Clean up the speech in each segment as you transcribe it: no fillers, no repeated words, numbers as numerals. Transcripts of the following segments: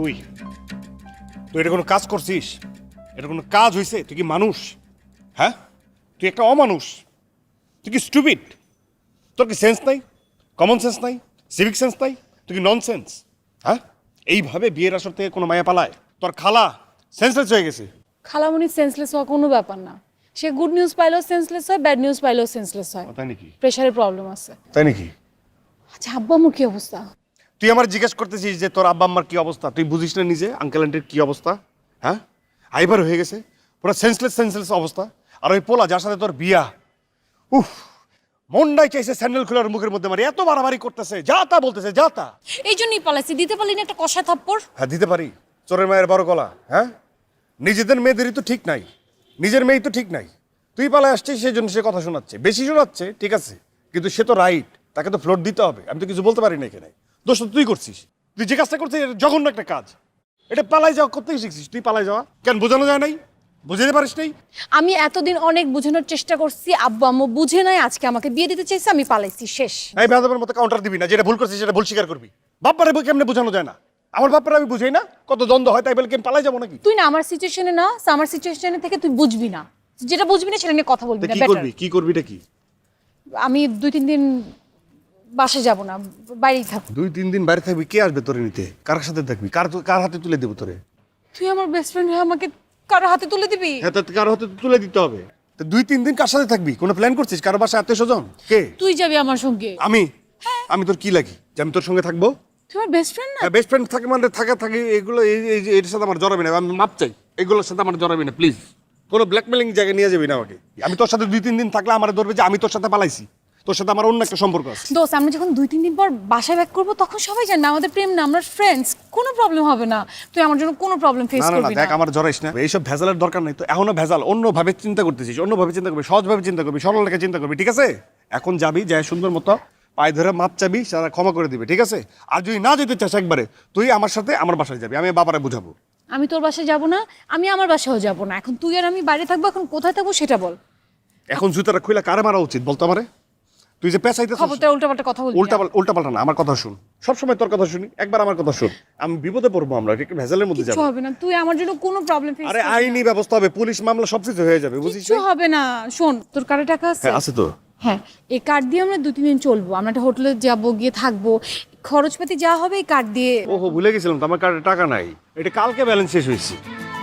তুই তুই এটা কোনো কাজ করছিস? এটা কোনো কাজ হয়েছে? তুই কি মানুষ? হ্যাঁ, তুই একটা অমানুষ। তুই কি স্টুপিড? তোর কি সেন্স নাই? কমন সেন্স নাই? সিভিক সেন্স নাই? তুই কি নন সেন্স? হ্যাঁ, এইভাবে বিয়ের আসর থেকে কোনো মায়া পালায়? তোর খালা সেন্সলেস হয়ে গেছে। খালামণি সেন্সলেস হওয়া কোনো ব্যাপার না। সে গুড নিউজ পাইলেও সেন্সলেস হয়, ব্যাড নিউজ পাইলেও সেন্সলেস হয়। তাই নাকি? প্রেশারের প্রবলেম আছে। তাই নাকি? আচ্ছা, আব্বু আম্মুর কি অবস্থা? তুই আমার জিজ্ঞেস করতেছিস যে তোর আব্বা আম্মার কি অবস্থা? তুই বুঝিস না নিজে আঙ্কেল আন্টির কি অবস্থা? হ্যাঁ, আইবার হয়ে গেছে পুরো সেন্সলেস অবস্থা। আর ওই পোলা যার সাথে তোর বিয়া, উফ, মনটাই চাইছে স্যান্ডেল খোলার মুখের মধ্যে মারি, এত বাড়াবাড়ি করতেছে, যা তা বলতেছে, যা তা। এই জন্যই পালাইছি, দিতে পারলি না একটা কষা থাপ্পড়? হ্যাঁ দিতে পারি, চোরের মায়ের বড় গলা। হ্যাঁ, নিজেদের মেয়েদেরই তো ঠিক নাই, নিজের মেয়েই তো ঠিক নাই। তুই পালায় আসছিস সেই জন্য সে কথা শোনাচ্ছে, বেশি শোনাচ্ছে ঠিক আছে, কিন্তু সে তো রাইট, তাকে তো ফ্লোট দিতে হবে। আমি তো কিছু বলতে পারি না এখানে। দোষ তো তুই করছিস, তুই যে কাজটা করছিস এটা জঘন্য একটা কাজ। এটা পালাই যাওয়া করতেই শিখছিস তুই, পালাই যাওয়া কেন বোঝানো যায় নাই? বুঝাতে পারিস নাই? আমি এতদিন অনেক বোঝানোর চেষ্টা করছি, আব্বু আম্মু বুঝে নাই, আজকে আমাকে বিয়ে দিতে চাইছে, আমি পালাইছি, শেষ। এই বেয়াদবের মতো কাউন্টার দিবি না, যেটা ভুল করছিস সেটা ভুল স্বীকার করবি। বাপ্পারে কেমনে বোঝানো যায় না? আমার বাপ্পারে আমি বুঝাই না, কত দ্বন্দ্ব হয়, তাই বলে কেন পালাই যাবো নাকি? তুই না আমার সিচুয়েশনে না, আমার সিচুয়েশনে থেকে তুই বুঝবি না, যেটা বুঝবি না সেটা নিয়ে কথা বলবি না। কি বেটার করবি? কি করবি? এটা কি? আমি 2-3 দিন বাসে যাব না, বাইরেই থাকবো। 2-3 দিন বাইরে থাকবি? কে আসবে তোরে নিতে? কার সাথে থাকবি? কার হাতে তুলে দেবো তোরে? তুই আমার বেস্ট ফ্রেন্ড হয়ে আমাকে কার হাতে তুলে দিবি? হ্যাঁ, তা কার হাতে তুলে দিতে হবে। তো 2-3 দিন কার সাথে থাকবি? কোনো প্ল্যান করছিস? কারো বাসায় আত্মীয় স্বজন? কে? তুই যাবি আমার সঙ্গে? আমি? আমি তোর কি লাগি যে আমি তোর সঙ্গে থাকবো? তুই আমার বেস্ট ফ্রেন্ড না? বেস্ট ফ্রেন্ড থাকে মানে থাকে, এগুলো এর সাথে আমার জড়াবি না। আমি মাপ চাই, এগুলোর সাথে আমার জড়াবি না প্লিজ। কোনো ব্ল্যাকমেলিং জায়গায় নিয়ে যাবি না আমাকে। আমি তোর সাথে 2-3 দিন থাকলে আমার ধরবে যে আমি তোর সাথে পালাইছি, তোর সাথে আমার অন্য একটা সম্পর্ক আছে। দোস্ত, আমরা যখন 2-3 দিন পর বাসায় ব্যাক করবো তখন সবাই জানবে আমাদের প্রেম না, আমরা ফ্রেন্ডস, কোনো প্রবলেম হবে না। তুই আমার জন্য কোনো প্রবলেম ফেস না না না, করবি দেখ না। আমার জড়াইস না, এইসব ভেজালের দরকার নেই তো। এখনো ভেজাল, অন্যভাবে চিন্তা করতেছিস, অন্যভাবে চিন্তা করবি, সহজভাবে চিন্তা করবি, সরল রেখে চিন্তা করবি, ঠিক আছে? এখন যাবি, যাই সুন্দর মতো পায়ে ধরে মাপ চাবি, সারা ক্ষমা করে দিবে, ঠিক আছে? আর যদি না যেতে চাস একবারে, তুই আমার সাথে আমার বাসায় যাবি, আমি বাবারে বুঝাবো। আমি তোর বাসায় যাব না, আমি আমার বাসায়ও যাব না। এখন তুই আর আমি বাইরে থাকবো, এখন কোথায় থাকবো সেটা বল। এখন জুতাটা খুইলা কারে মারা উচিত বলতো আমারে? তুই যে পেঁচাইতেছিস, খবরটা উল্টাপাল্টা কথা বলবি না। উল্টাপাল্টা না, আমার কথা শুন, সবসময় তোর কথা শুনি, একবার আমার কথা শুন। আমি বিপদে পড়বো, আমরা একটু ভেজালের মধ্যে কিছু যাবো। হবে না, তুই আমার জন্য কোনো প্রবলেম ফেস আরে আইনি ব্যবস্থা হবে, পুলিশ মামলা সবকিছু হয়ে যাবে, বুঝিস? কিছু হবে না। শোন, তোর কারে টাকা আছে? হ্যাঁ আছে তো। হ্যাঁ, এই কার্ড দিয়ে আমরা 2-3 দিন চলবো, আমরা একটা হোটেলে যাবো, গিয়ে থাকবো, খরচপাতি যা হবে এই কার্ড দিয়ে। ওহো, ভুলে গেছিলাম তো, আমার কার্ডে টাকা নাই। এটা কালকে ব্যালেন্স শেষ হয়েছে,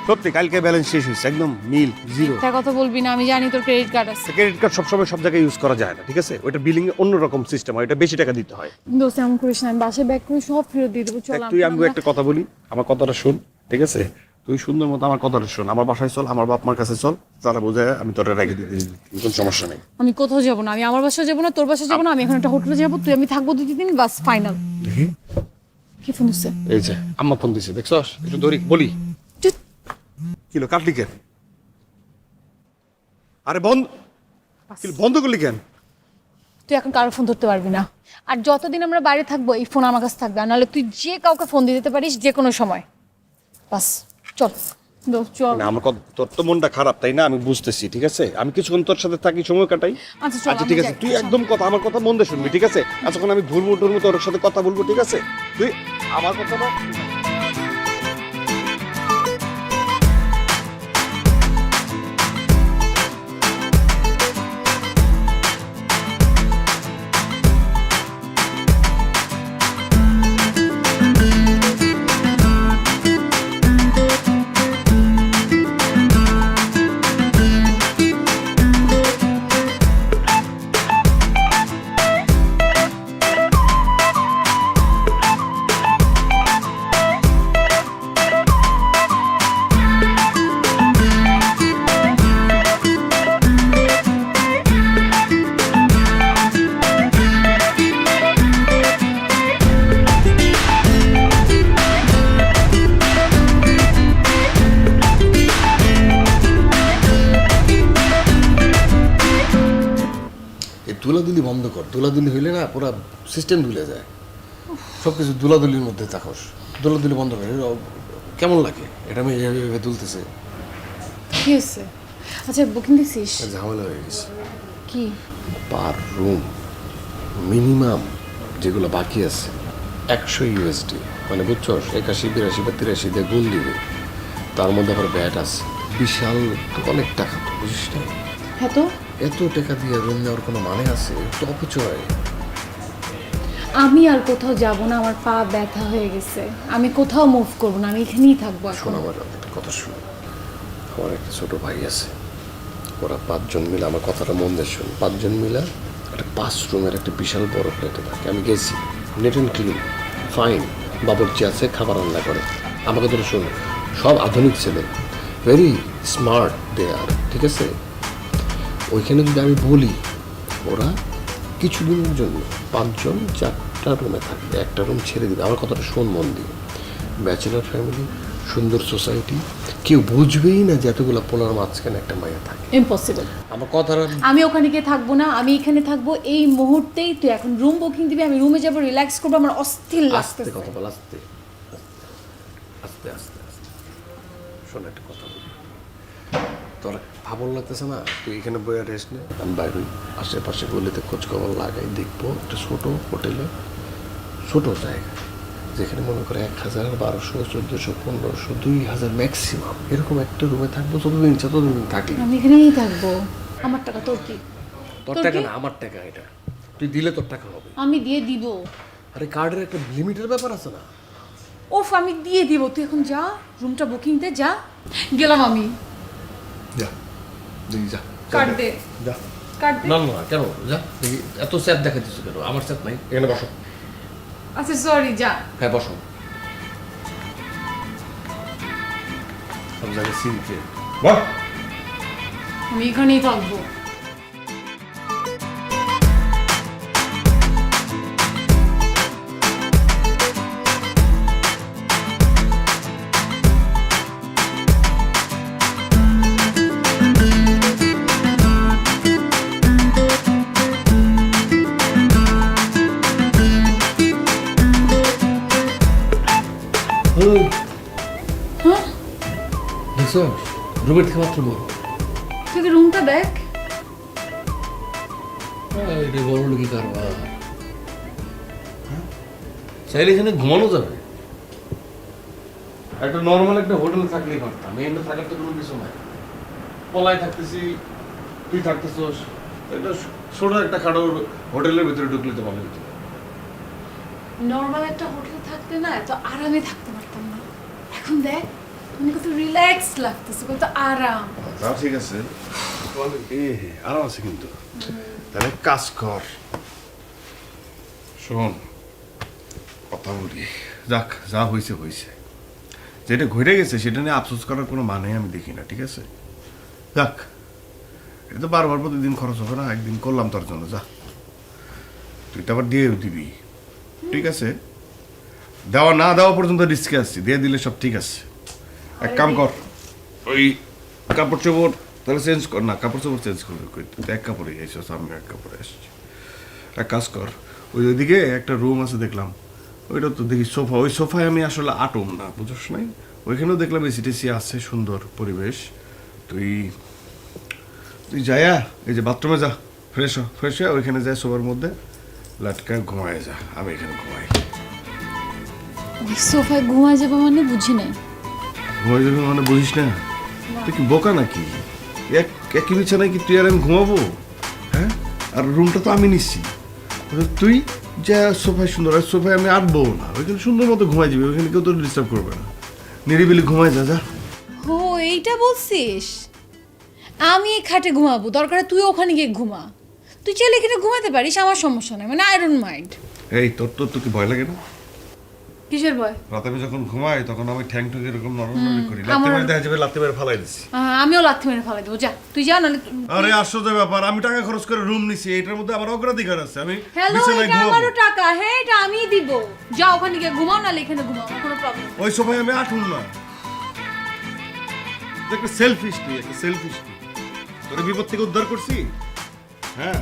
সত্যি কালকে ব্যালেন্স শেষ হয়েছে, একদম নীল জিরো। তার কথা বলবি না, আমি জানি তোর ক্রেডিট কার্ড আছে। ক্রেডিট কার্ড সবসময় সব জায়গায় ইউজ করা যায় না, ঠিক আছে? ওইটা বিলিং এ অন্যরকম সিস্টেম হয়, এটা বেশি টাকা দিতে হয়। দোস্ত এমন করিস না, আমি বাসায় ব্যাক করে সব ফেরত দিয়ে দেবো। চল দেখ, তুই আমি একটা কথা বলি, আমার কথাটা শোন, ঠিক আছে? তুই সুন্দর মতো আমার কথাটা শোন, আমার বাসায় চল, আমার বাপ মার কাছে চল, তারা বোঝায় আমি তোরা রেখে দিতে, কোনো সমস্যা নেই। আমি কোথাও যাবো না, আমি আমার বাসায় যাবো না, তোর বাসায় যাবো না, আমি এখন একটা হোটেলে যাবো, তুই আমি থাকবো 2-3 দিন, বাস ফাইনাল। দেখি, কি ফোন দিচ্ছে? এই যে আম্মা ফোন দিছে, দেখছস? একটু ধরি বলি। কিলো কাটলি কেন? আরে বন্ধ করলি কেন? তুই এখন কারো ফোন ধরতে পারবি না, আর যতদিন আমরা বাইরে থাকবো এই ফোন আমার কাছে থাকবে, আর নাহলে তুই যে কাউকে ফোন দিয়ে দিতে পারিস যে কোনো সময়। বাস চল দোস্ত, চল। না, আমার তোর তো মনটা খারাপ তাই না? আমি বুঝতেছি, ঠিক আছে? আমি কিছুক্ষণ তোর সাথে থাকি, সময় কাটাই। আচ্ছা চল, আচ্ছা ঠিক আমরা আছে, যাই। তুই একদম আমার কথা মন দিয়ে শুনবি, ঠিক আছে? এতক্ষণ আমি ঘুরমু তোর সাথে কথা বলবো, ঠিক আছে? তুই আমার কথাটা দুলাদুলি বন্ধ কর। দুলাদুলি হইলে না পুরো সিস্টেম ভুলে যায়, সব কিছু দুলাদুলির মধ্যে থাকস। দুলাদুলি বন্ধ কর, কেমন লাগে এটা আমি এভাবে তুলতেছে, কি হয়েছে? আচ্ছা বুকিং দিছিস? ঝামেলা হয়ে গেছে। কি? পার রুম মিনিমাম যেগুলো বাকি আছে 100 USD। মানে বুঝছো 81, 82 বা 83 দিয়ে গুণ দিবে, তার মধ্যে আবার ব্যাট আছে বিশাল, তো অনেক টাকা তো বুঝিস না। হ্যাঁ তো এত টাকা দিয়ে রুম নেওয়ার কোনো মানে আছে? একটু অপচয়। আমি আর কোথাও যাব না, আমার পা ব্যথা হয়ে গেছে, আমি কোথাও মুভ করব না, আমি এখানেই থাকবো এখন। শোন আমার একটা কথা শোন, আমার একটা ছোট ভাই আছে, ওরা 5 জন মিলে, আমার কথাটা মন দিয়ে শোন, 5 জন মিলে একটা 5 রুমের একটা বিশাল বড় ফ্ল্যাটে থাকে। আমি গেছি, নেট অ্যান্ড ক্লিন, ফাইন, বাবুর্চি আছে, খাবার রান্না করে। আমাকে তোরা শোন, সব আধুনিক ছেলে, ভেরি স্মার্ট দে আর, ঠিক আছে? ওইখানে যদি আমি বলি, ওরা কিছুদিনের জন্য 5 জন 4টা রুমে থাকবে, একটা রুম ছেড়ে দিবে। আমার কথাটা শোন মন দিয়ে, ব্যাচেলার ফ্যামিলি, সুন্দর সোসাইটি, কেউ বুঝবেই না যে এতগুলো পোলার মাঝখানে একটা মাইয়া থাকে। ইম্পসিবল। আমার কথাটা আমি ওখানে গিয়ে থাকবো না, আমি এখানে থাকবো। এই মুহূর্তেই তুই এখন রুম বুকিং দিবি, আমি রুমে যাবো, রিল্যাক্স করবো, আমার অস্থির আস্তে লাগতেছে। কথা বল, আস্তে আস্তে আস্তে আস্তে। শোন একটা কথা বলি, তোর ভাবল লাগতেছে না? তুই এখানে বইয়া রেস্ট নে, আমি বাইরে আশেপাশে গলিতে খোঁজখবর লাগাই, দেখবো একটা ছোট হোটেলে, ছোট জায়গা, যেখানে মনে করে 1000, 1200, 1400, 1500, 2000 ম্যাক্সিমাম, এরকম একটা রুমে থাকবো। যতদিন থাকলি আমি এখানেই থাকবো। আমার টাকা তোর কি? তোর তোর টাকা কি? না, আমার টাকা এটা। তুই দিলে তোর টাকা হবে। আমি দিয়ে দিব। আরে কার্ডের একটা লিমিটের ব্যাপার আছে না? ওফ, আমি দিয়ে দিব, তুই এখন যা, রুমটা বুকিং দে, যা। গেলাম আমি। যা দেখি, যা কার্ড দে, যা। কার্ড দে। না না কেন, যা দেখি, এত স্যাপ দেখাচ্ছিস কেন? আমার স্যাপ নাই, এখানে বসো। আচ্ছা সরি, যা। হ্যাঁ বসো। সব জায়গায় সিনকে বাহ। আমি এখানেই থাকবো। হ্যাঁ, দেখছো রুমের থেকে মাত্র বড়। তুই রুমটা দেখ। এটা বড় লোকই কারবার। চাইলে এখানে ঘুমানো যাবে, একটা নর্মাল একটা হোটেল থাকলেই পারতাম। এখানে থাকার তো কোনো কিছু নাই, পলায় থাকতেছি, তুই থাকতেছস, একটা ছোট একটা খাটো হোটেলের ভিতরে ঢুকলে তো ভালো হতো। নর্মাল একটা হোটেল থাকলে না এত আরামে থাকতে পারতাম না। এখন দেখ, মানে কত রিল্যাক্স লাগতেছে, কত আরাম। তা ঠিক আছে, আরাম আছে, কিন্তু তাহলে কাজ কর। শোন কথা বলি, যাক যা হয়েছে হয়েছে, যেটা ঘটে গেছে সেটা নিয়ে আফসোস করার কোনো মানে আমি দেখি না, ঠিক আছে? যাক, এটা তো বারবার প্রতিদিন খরচ হবে না, একদিন করলাম তোর জন্য, যা। তুই তো আবার দিয়েও দিবি, ঠিক আছে? দেওয়া না দেওয়া পর্যন্ত রিস্কে আসছি, দিয়ে দিলে সব ঠিক আছে। এক কাম কর, ওই কাপড় চোপড় তাহলে চেঞ্জ কর। না, কাপড় চোপড় চেঞ্জ করবে কই? তুই তো এক কাপড়ে এসেছ, আমি এক কাপড়ে এসেছি। এক কাজ কর, ওইদিকে একটা রুম আছে দেখলাম, ওইটা তো দেখি সোফা, ওই সোফায় আমি আসলে আটম না, বুঝছ নাই? ওইখানেও দেখলাম এসি টেসি আছে, সুন্দর পরিবেশ। তুই তুই যাইয়া এই যে বাথরুমে যা, ফ্রেশ হয়ে ওইখানে যায়, সোফার মধ্যে লাটকা ঘুমায় যা, আমি এখানে ঘুমাই। ওই সোফায় ঘুমায় যাবো মানে বুঝি নাই। ঘুমাই যাবে মানে বুঝিস না? তুই কি বোকা নাকি? একই বিছানায় কি তুই আর আমি ঘুমাবো? হ্যাঁ, আর রুমটা তো আমি নিচ্ছি, তুই যা সোফায় সুন্দর, আর সোফায় আমি আটবো না, ওইখানে সুন্দর মতো ঘুমাই যাবে, ওইখানে কেউ তোর ডিস্টার্ব করবে না, নিরিবিলি ঘুমাই যা, যা। ও এইটা বলছিস? আমি এই খাটে ঘুমাবো, দরকার তুই ওখানে গিয়ে ঘুমা। তুই চাইলে এখানে ঘুমাতে পারিস, আমার সমস্যা নেই, মানে আই ডোন্ট মাইন্ড। এই তোর কি ভয় লাগে না? কিসের ভয়? রাতে আমি যখন ঘুমাই তখন আমি ঠ্যাং ঠুক এরকম নরম করি, লাত্তি মেরে দেখা যাবে, লাত্তি মেরে ফালাই দিচ্ছি। আমিও লাথি মেরে ফেলাই দেবো, যা তুই যা, নাহলে আরে আশ্চর্য ব্যাপার, আমি টাকা খরচ করে রুম নিছি, এটার মধ্যে আমার অগ্রাধিকার আছে, আমি হ্যালো, বিছানায় এটা ঘুমাবো। আমারও টাকা, হ্যাঁ এটা আমিই দিব। যা ওখানে গিয়ে ঘুমাও, নাহলে এখানে ঘুমাও, আমার কোনো প্রবলেম নেই। ওই সময় আমি আটুন না, একটা সেলফিশ তুই, একটা সেলফিশ তুই। তোর বিপদ থেকে উদ্ধার করছি, হ্যাঁ,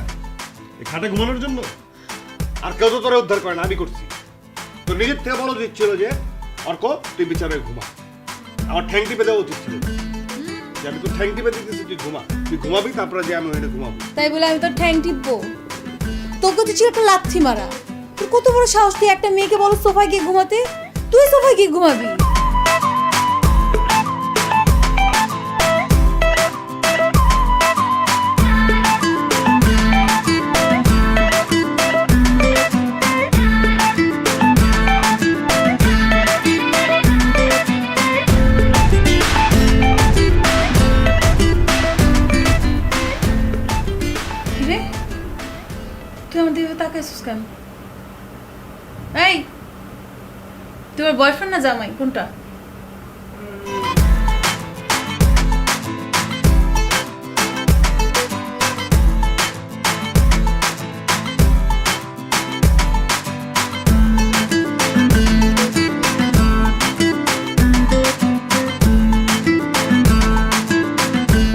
এই খাটে ঘুমানোর জন্য। আর কেউ তো তোরা উদ্ধার করে না, আমি করছি। তোর নিজের থেকে বলা উচিত ছিল যে অর্ক তুই বিছানায় ঘুমা, আমার ঠ্যাং টিপে দেওয়া উচিত ছিল যে আমি তোর ঠ্যাং টিপে দিতেছি, তুই ঘুমা, তুই ঘুমাবি, তারপরে যে আমি ওইটা ঘুমাবো। তাই বলে আমি তোর ঠ্যাং টিপবো? তোকে তো ছিল একটা লাথি মারা। তোর কত বড় সাহস, তুই একটা মেয়েকে বলো সোফায় গিয়ে ঘুমাতে? তুই সোফায় কি ঘুমাবি? কিরে, তুই আমার দিকে তাকাইছিস কেন? এই, তোমার বয়ফ্রেন্ড না জামাই কোনটা?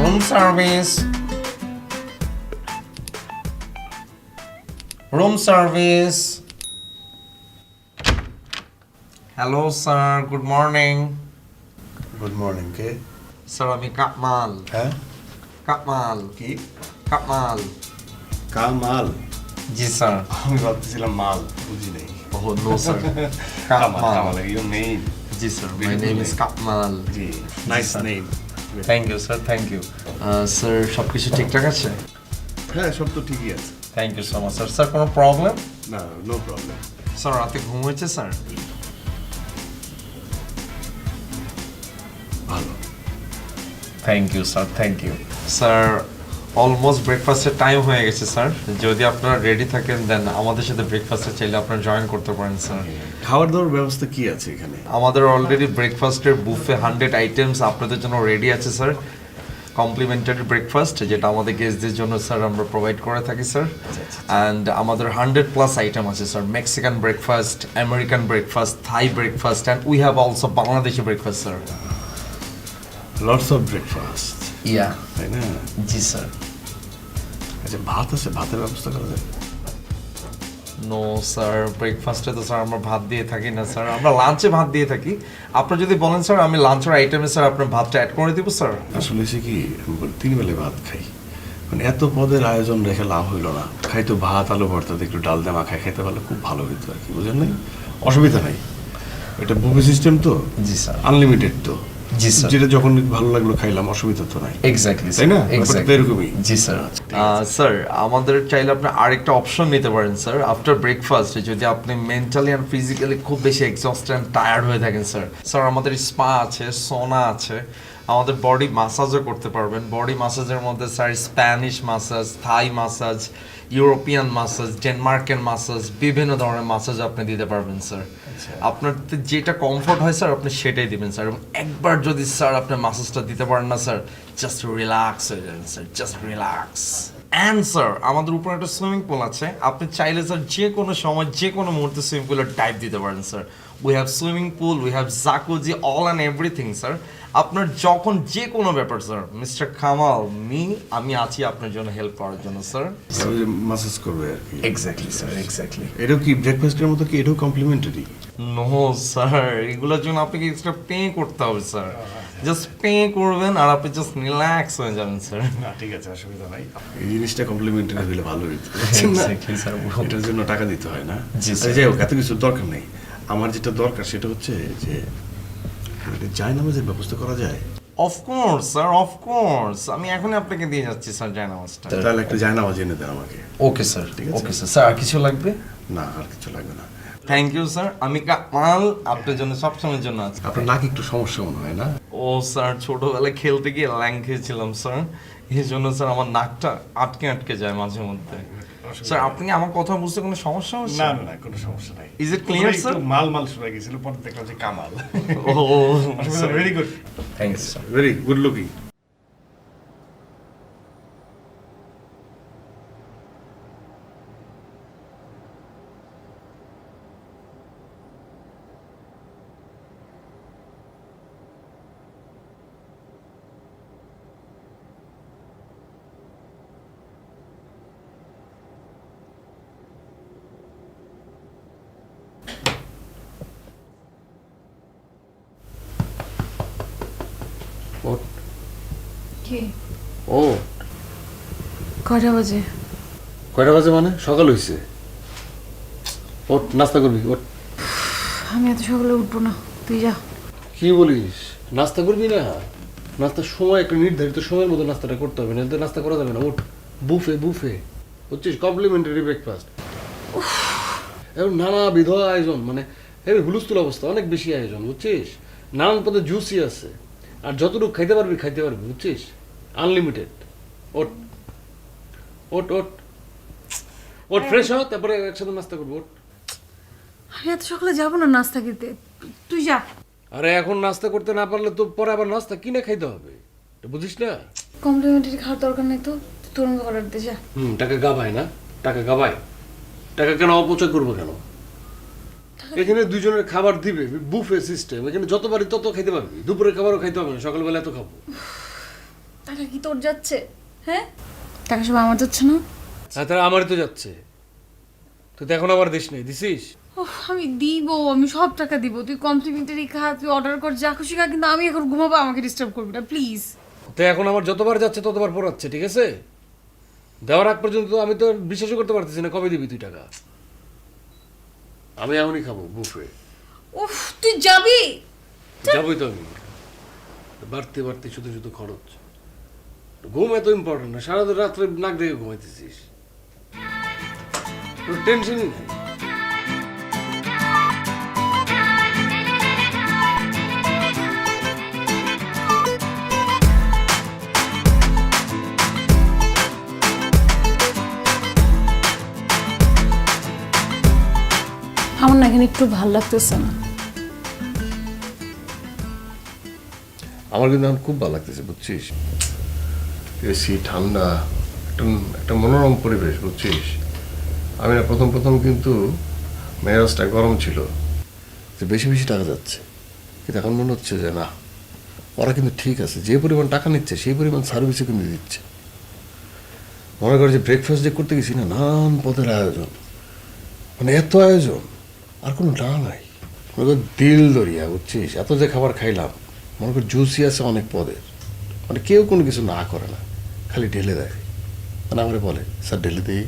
Room service. Room service. Hello sir, good morning. Good morning কে Sir, আমি কামাল। হ্যাঁ কামাল। কি কামাল। কামাল? জি স্যার। আমি ভাবতেছিলাম মাল, বুঝি নাই। Oh no sir. Kamal, your name? G sir, my name is Kamal. G, nice sir. Name. Thank you sir, thank you. Sir, সবকিছু ঠিকঠাক আছে? হ্যাঁ, সব তো ঠিকই আছে। Thank you so much sir. Sir, কোনো প্রবলেম? না, নো প্রবলেম। স্যার রাতে ঘুম হয়েছে স্যার? ভালো। Thank you sir, thank you sir. Almost ব্রেকফাস্টের টাইম হয়ে গেছে স্যার। যদি আপনারা রেডি থাকেন দেন আমাদের সাথে ব্রেকফাস্টে চাইলে আপনারা জয়েন করতে পারেন স্যার। খাওয়ার দাওয়ার ব্যবস্থা কি আছে এখানে? আমাদের অলরেডি ব্রেকফাস্টের বুফে 100 আইটেমস আপনাদের জন্য রেডি আছে স্যার। কমপ্লিমেন্টারি ব্রেকফাস্ট যেটা আমাদের গেস্টদের জন্য স্যার আমরা প্রোভাইড করে থাকি স্যার। অ্যান্ড আমাদের 100+ আইটেম আছে sir. Mexican breakfast, American breakfast, Thai breakfast and we have also Bangladeshi breakfast sir. Lots of breakfast, yeah, তাই না? জি স্যার। আচ্ছা, ভাত আছে? ভাতের ব্যবস্থা করা যায়? নো স্যার, ব্রেকফাস্টে তো স্যার আমরা ভাত দিয়ে থাকি না স্যার, আমরা লাঞ্চে ভাত দিয়ে থাকি। আপনি যদি বলেন স্যার আমি লাঞ্চের আইটেমে স্যার আপনার ভাতটা অ্যাড করে দিব স্যার। আসলে হচ্ছে কি, আমি 3 বেলা ভাত খাই, মানে এত পদের আয়োজন রেখে লাভ হইলো না। খাই তো ভাত, আলু ভর্তাতে একটু ডাল দিয়ে মাখায় খাইতে পারলে খুব ভালো হইতো আর কি, বুঝলেন? নাই, অসুবিধা নাই। এটা বুফে সিস্টেম তো, জি স্যার। আনলিমিটেড তো। জি স্যার। যেটা যখন ভালো লাগলো খাইলাম, অসুবিধা তো নাই। এক্স্যাক্টলি তাই না? ব্যাপারটা তো এক্স্যাক্টলি এরকমই। জি স্যার। স্যার আমাদের চাইলে আপনি আরেকটা অপশন নিতে পারেন স্যার। আফটার ব্রেকফাস্ট যদি আপনি মেন্টালি অ্যান্ড ফিজিক্যালি খুব বেশি এক্সস্টেড অ্যান্ড টায়ার্ড হয়ে থাকেন স্যার, স্যার আমাদের স্পা আছে, সোনা আছে, আমাদের বডি মাসাজও করতে পারবেন। বডি মাসাজের মধ্যে স্যার স্প্যানিশ মাসাজ, থাই মাসাজ, ইউরোপিয়ান মাসাজ, ডেনমার্কের মাসাজ, বিভিন্ন ধরনের মাসাজ আপনি দিতে পারবেন স্যার। আপনার যেটা কমফোর্ট হয় স্যার আপনি সেটাই দিবেন স্যার। এবং একবার যদি স্যার আপনি মাসাজটা দিতে পারেন না স্যার, জাস্ট রিল্যাক্স হয়ে যাবেন sir, just relax. And sir আমাদের উপরে একটা সুইমিং পুল আছে, আপনি চাইলে স্যার যে কোনো সময় যে কোনো মুহূর্তে সুইমিং পুলে ডাইভ দিতে পারেন sir. We have swimming pool, we have jacuzzi, all and everything sir. আপনার যখন যে কোনো ব্যাপার স্যার, মিস্টার কামাল আমি আছি আপনার জন্য হেল্প করার জন্য স্যার। মাসাজ করবে আর কি। Exactly sir, exactly. এটাও কি ব্রেকফাস্টের মতো কি এটাও কমপ্লিমেন্টারি? নো স্যার, এগুলোর জন্য আপনাকে এক্সট্রা পে করতে হবে স্যার। জাস্ট পে করবেন আর আপনি জাস্ট রিল্যাক্স হয়ে যাবেন স্যার। না, ঠিক আছে, অসুবিধা নাই। এই জিনিসটা কমপ্লিমেন্টারি হলে ভালো হইতো। Exactly sir. এটার জন্য টাকা দিতে হয় না? জি, আচ্ছা, স্যার। যাই হোক, এত কিছু দরকার নেই। আমার যেটা দরকার সেটা হচ্ছে যে জায়নামাজের ব্যবস্থা করা যায়? Of course sir, of course. আমি এখনই আপনাকে দিয়ে যাচ্ছি স্যার জায়নামাজটা। তাহলে একটা জায়নামাজ এনে দেন আমাকে। ওকে স্যার, ঠিক আছে। Okay sir. স্যার আর কিছু লাগবে? না, আর কিছু লাগবে না। Thank you sir. আমি কামাল আপনার জন্য সবসময়ের জন্য আছি। আপনার নাকি একটু সমস্যা মনে হয় না? ও স্যার, ছোটবেলায় খেলতে গিয়ে ল্যাং খেয়েছিলাম স্যার, এই জন্য স্যার আমার নাকটা আটকে আটকে যায় মাঝে মধ্যে। স্যার আপনি কি আমার কথা বুঝতে কোনো সমস্যা হচ্ছে? না, না, কোনো সমস্যা নাই। Is it clear, sir? মাল শুনে গেছিল, পরে দেখলাম যে কামাল। ও very good, thanks sir. Very good looking. কি ও, কয়টা বাজে? কয়টা বাজে মানে? সকাল হইছে। ওঠ, নাস্তা করবি, ওঠ। আমি এত সকালে উঠবো না, তুই যা। কি বলিস, নাস্তা করবি না? নাস্তার সময় একটা নির্ধারিত সময়ের মধ্যে নাস্তাটা করতে হবে, না নাস্তা করা যাবে না। ওঠ, বুফে বুফে বুঝছিস, কমপ্লিমেন্টারি ব্রেকফাস্ট। এবং নানাবিধ আয়োজন, মানে হেবি হুলস্থুল অবস্থা, অনেক বেশি আয়োজন বুঝছিস। নানান পদে জুসই আছে, আর যতটুকু খাইতে পারবি বুঝছিস, আনলিমিটেড। ওঠ ওঠ ওঠ ওঠ, ফ্রেশ হ, তারপরে একসাথে নাস্তা করবো। ওঠ। আমি এত সকালে যাবো না নাস্তা খেতে, তুই যা। আরে এখন নাস্তা করতে না পারলে তো পরে আবার নাস্তা কিনে খাইতে হবে, এটা বুঝিস না? কমপ্লিমেন্টারি খাওয়ার দরকার নেই তো, তুই তরঙ্গ অর্ডার দে যা। টাকা গাবায় না, টাকা গাবায়। টাকা কেন অপচয় করবো কেন? এখানে দুজনের খাবার দিবে, বুফে সিস্টেম, এখানে যতবারই তত খাইতে পারবি। দুপুরের খাবারও খাইতে হবে না, সকালবেলা এত খাবো। টাকা কি তোর যাচ্ছে? হ্যাঁ, টাকা সব আমার যাচ্ছে না? হ্যাঁ, তাহলে আমারই তো যাচ্ছে। তুই তো এখন আবার দিস নাই, দিছিস? আমি দিব, আমি সব টাকা দিব। তুই কমপ্লিমেন্টারি খা, তুই অর্ডার কর, যা খুশি খা, কিন্তু আমি এখন ঘুমাবো, আমাকে ডিস্টার্ব করবি না প্লিজ। তো এখন আমার যতবার যাচ্ছে ততবার পড়াচ্ছে, ঠিক আছে? দেওয়ার আগ পর্যন্ত আমি তো বিশ্বাসই করতে পারতেছি না কবে দিবি তুই টাকা। আমি এখনই খাবো বুফে। উফ, তুই যাবি? যাবোই তো আমি। বাড়তে বাড়তে শুধু শুধু খরচ। ঘুম এত ইম্পর্টেন্ট না, সারা রাত্রে নাক ডেকে ঘুমাইতেছিস, টেনশনই নাই। আমার না এখানে একটু ভালো লাগতেছে না। আমার কিন্তু এখন খুব ভালো লাগতেছে বুঝছিস, এসি, ঠান্ডা, একটা মনোরম পরিবেশ বুঝছিস। আমি না প্রথম প্রথম কিন্তু মেজাজটা গরম ছিল, যে বেশি বেশি টাকা যাচ্ছে, কিন্তু এখন মনে হচ্ছে যে না, ওরা কিন্তু ঠিক আছে, যে পরিমাণ টাকা নিচ্ছে সেই পরিমাণ সার্ভিসও কিন্তু দিচ্ছে। মনে করে যে ব্রেকফাস্ট যে করতে গেছি না, নানান পদের আয়োজন, মানে এত আয়োজন আর কোনো না নাই, মনে কর দিল দরিয়া বুঝছিস। এত যে খাবার খাইলাম, মনে কর জুসি আছে অনেক পদের, মানে কেউ কোনো কিছু না করে না, খালি ঢেলে দেয়। মানে আমারে বলে, স্যার ঢেলে দিই।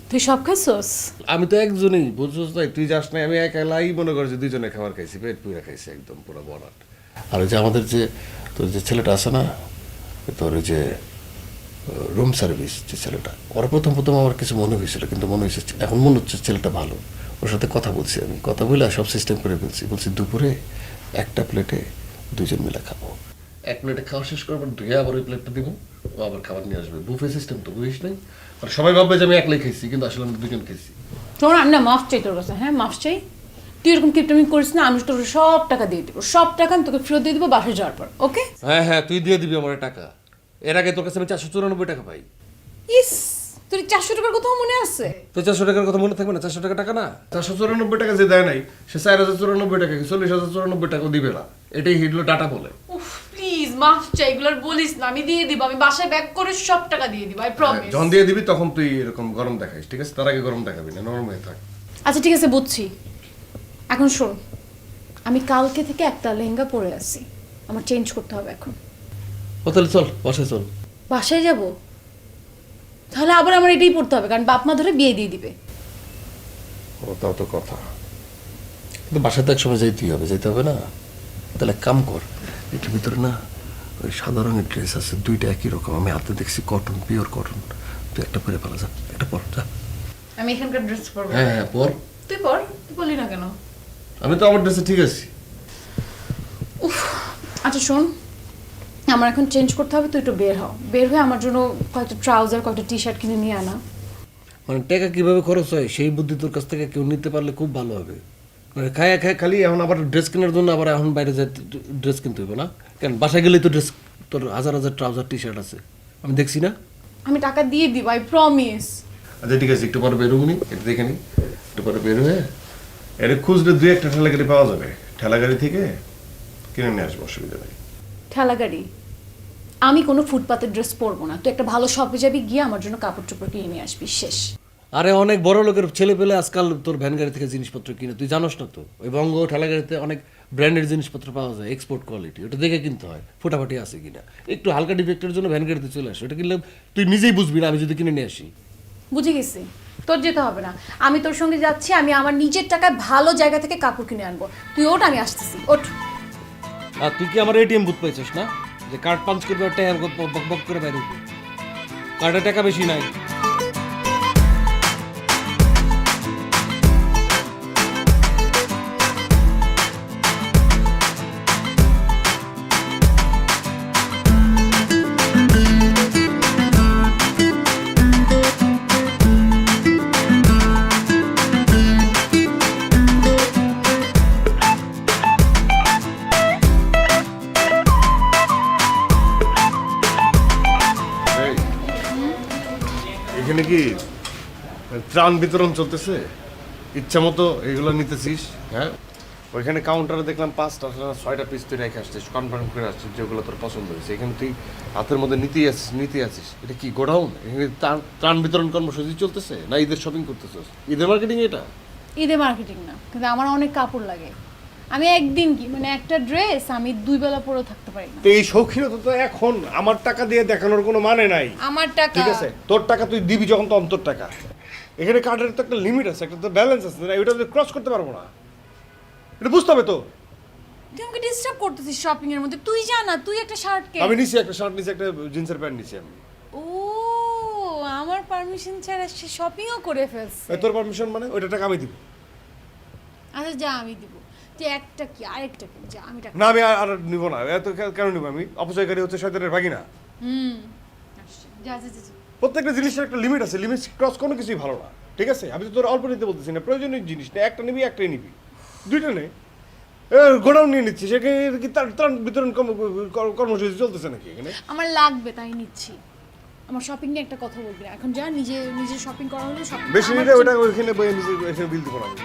তুই সব খাইছস? আমি তো একজনই, বুঝছিস তাই, তুই যাস নাই, আমি একাই মনে কর যে দুজনে খাবার খাইছি, পেট পুরা খাইছি একদম পুরো বরাট। আর ওই যে আমাদের যে তোর যে ছেলেটা আছে না, তোর ওই যে রুম সার্ভিস যে ছেলেটা, ওরা প্রথম প্রথম আমার কিছু মনে হয়েছিল, কিন্তু মনে হয়েছে এখন মনে হচ্ছে ছেলেটা ভালো। ওর সাথে কথা বলছি, আমি কথা বলে সব সিস্টেম করে ফেলছি। বলছি দুপুরে একটা প্লেটে দুজন মিলে খাবো, এক প্লেটে খাওয়া শেষ করবার ধুয়ে আবার ওই প্লেটটা দিব, ও আবার খাবার নিয়ে আসবে। বুফে সিস্টেম তো বুঝিস নাই, আর সবাই ভাববে যে আমি একলাই খাইছি, কিন্তু আসলে আমি দুজন খাইছি। তোর আমি না মাফ চাই তোর কাছে, হ্যাঁ মাফ চাই। তুই এরকম কিপটামি করিস না, আমি তোর সব টাকা দিয়ে দিব, সব টাকা আমি তোকে ফেরত দিয়ে দিব বাসায় যাওয়ার পর, ওকে? হ্যাঁ হ্যাঁ, তুই দিয়ে দিবি আমার টাকা। এর আগে তোর কাছে আমি 494 টাকা পাই। ইস, তোর 400 টাকার কথাও মনে আছে? তো 400 টাকার কথা মনে থাকবে না? 400 টাকা টাকা না, 494 টাকা যে দেয় নাই, সে 4094 টাকা, 40,094 টাকা দিবে না। এটাই হিডলো ডাটা বলে। উফ প্লিজ মাফ চাই, এগুলো আর বলিস না, আমি দিয়ে দিব, আমি বাসায় ব্যাক করে সব টাকা দিয়ে দিব, আই প্রমিস। যখন দিয়ে দিবি তখন তুই এরকম গরম দেখাইস, ঠিক আছে? তার আগে গরম দেখাবি না, নরম হয়ে থাক। আচ্ছা ঠিক আছে, বুঝছি। এখন শোন, আমি কালকে থেকে একটা লেহেঙ্গা পরে আছি, আমার চেঞ্জ করতে হবে এখন। ও তাহলে চল বাসায় চল। বাসায় যাব? তাহলে আবার আমার এটাই পড়তে হবে, কারণ বাপ মা ধরে বিয়ে দিয়ে দিবে। ও তাও তো কথা, কিন্তু বাসায় তো এক সময় যাইতেই হবে, যেতে হবে না? তাহলে কাম কর, এটার ভিতরে না ওই সাদা রঙের ড্রেস আছে, দুইটা একই রকম, আমি হাতে দেখছি কটন, পিওর কটন। তুই একটা পরে পালা, যা একটা পর, যা। আমি এখানকার ড্রেস পরবো? হ্যাঁ হ্যাঁ পর। তুই পর, তুই বললি না কেন? আমি তো আমার ড্রেসে ঠিক আছি। আচ্ছা শোন, আমার এখন চেঞ্জ করতে হবে, তুই একটু বের হও, বের হয়ে আমার জন্য কয়েকটা ট্রাউজার, কয়েকটা টি শার্ট কিনে নিয়ে আনা। মানে টাকা কিভাবে খরচ হয় সেই বুদ্ধি তোর কাছ থেকে কেউ নিতে পারলে খুব ভালো হবে। মানে খায় খালি এখন আবার ড্রেস কেনার জন্য আবার এখন বাইরে যায় ড্রেস কিনতে হইব না কেন? বাসায় গেলেই তো ড্রেস, তোর হাজার হাজার ট্রাউজার টি শার্ট আছে, আমি দেখছি না? আমি টাকা দিয়ে দিব, আই প্রমিস। আচ্ছা ঠিক আছে, একটু পরে বেরোবনি, একটু দেখে নি, একটু পরে বের হয়ে এটা খুঁজলে দুই একটা ঠেলা গাড়ি পাওয়া যাবে, ঠেলা গাড়ি থেকে কিনে নিয়ে আসবো, অসুবিধা নেই। ঠেলা গাড়ি? আমি কোনো ফুটপাতের ড্রেস পরবো না, তুই একটা ভালো শপে যাবি, গিয়ে আমার জন্য কাপড় চোপড় কিনে নিয়ে আসবি, শেষ। আরে অনেক বড় লোকের ছেলে পেলে আজকাল তোর ভ্যান গাড়ি থেকে জিনিসপত্র কিনে, তুই জানোস না তো? ওই বঙ্গ ঠেলা গাড়িতে অনেক ব্র্যান্ডের জিনিসপত্র পাওয়া যায়, এক্সপোর্ট কোয়ালিটি, ওটা দেখে কিনতে হয় ফুটাফাটি আছে কিনা। একটু হালকা ডিফেক্টের জন্য ভ্যান গাড়িতে চলে আসে, ওটা কিনলে তুই নিজেই বুঝবি না আমি যদি কিনে নিয়ে আসি। বুঝে গেছি, তোর যেতে হবে না, আমি তোর সঙ্গে যাচ্ছি। আমি আমার নিজের টাকায় ভালো জায়গা থেকে কাপড় কিনে আনবো। তুই ওঠ, আমি আসতেছি, ওঠ। আর তুই কি আমার এটিএম বুথ পাইছিস না, যে কার্ড পাঞ্চ করবে আর টাকা বক বক করে বাইরে উঠবে? কার্ডে টাকা বেশি নাই। এই, এখানে কি ত্রাণ বিতরণ চলতেছে? ইচ্ছা মতো এগুলো নিতেছিস? হ্যাঁ, ওইখানে কাউন্টারে দেখলাম 5টা 6টা পিস তুই রেখে আসছিস, কনফার্ম করে আসছিস যেগুলো তোর পছন্দ হয়েছে। এখানে তুই হাতের মধ্যে নিতে আছিস। এটা কি গোডাউন? এখানে ত্রাণ বিতরণ কর্মসূচি চলতেছে না ঈদের শপিং করতেছিস? ঈদের মার্কেটিং এটা? ঈদে মার্কেটিং না, কিন্তু আমার অনেক কাপড় লাগে। আমি একদিন কি মানে একটা ড্রেস আমি 2 বেলা পরেও থাকতে পারি না। তো এই শৌখিনতা তো এখন আমার টাকা দিয়ে দেখানোর কোনো মানে নাই। আমার টাকা ঠিক আছে, তোর টাকা তুই দিবি যখন, তো অন্তর টাকা। এখানে কার্ডের তো একটা লিমিট আছে, একটা তো ব্যালেন্স আছে, না ওইটা ক্রস করতে পারবো না। এটা বুঝতে হবে তো। তুই আমাকে ডিস্টার্ব করতেছিস শপিং এর মধ্যে। তুই জানা, তুই একটা শার্ট কে। আমি নিছি একটা শার্ট, নিছি একটা জিন্সের প্যান্ট নিছি আমি। ও, আমার পারমিশন ছাড়া সে শপিংও করে ফেলছে। এই তোর পারমিশন মানে ওইটা টাকা আমি দিব। আচ্ছা যা, আমি দিব। তুই একটা কি আরেকটা কি, যা আমি টাকা। না আমি আর নিব না। এত কেন নিব আমি? অপচয়কারী হচ্ছে শয়তানের ভাগিনা। যা যা যা, যা। প্রত্যেকটা জিনিসের একটা লিমিট আছে, লিমিট ক্রস কোনো কিছুই ভালো না। ঠিক আছে, আমি তো তোর অল্প নিতে বলতেছি না, প্রয়োজনীয় জিনিস না। একটা নিবি, একটাই নিবি, দুইটা নেই। গোডাউন নিয়ে নিচ্ছি, সেখানে কি ত্রাণ বিতরণ কর্মসূচি চলতেছে নাকি এখানে? আমার লাগবে তাই নিচ্ছি। আমার শপিং নিয়ে একটা কথা বলবি না। এখন যা, নিজে শপিং করা হলো শপিং। বেশি নিলে ওটা ওইখানে বইয়ে নিজে এখানে বিল দেবো না আমি।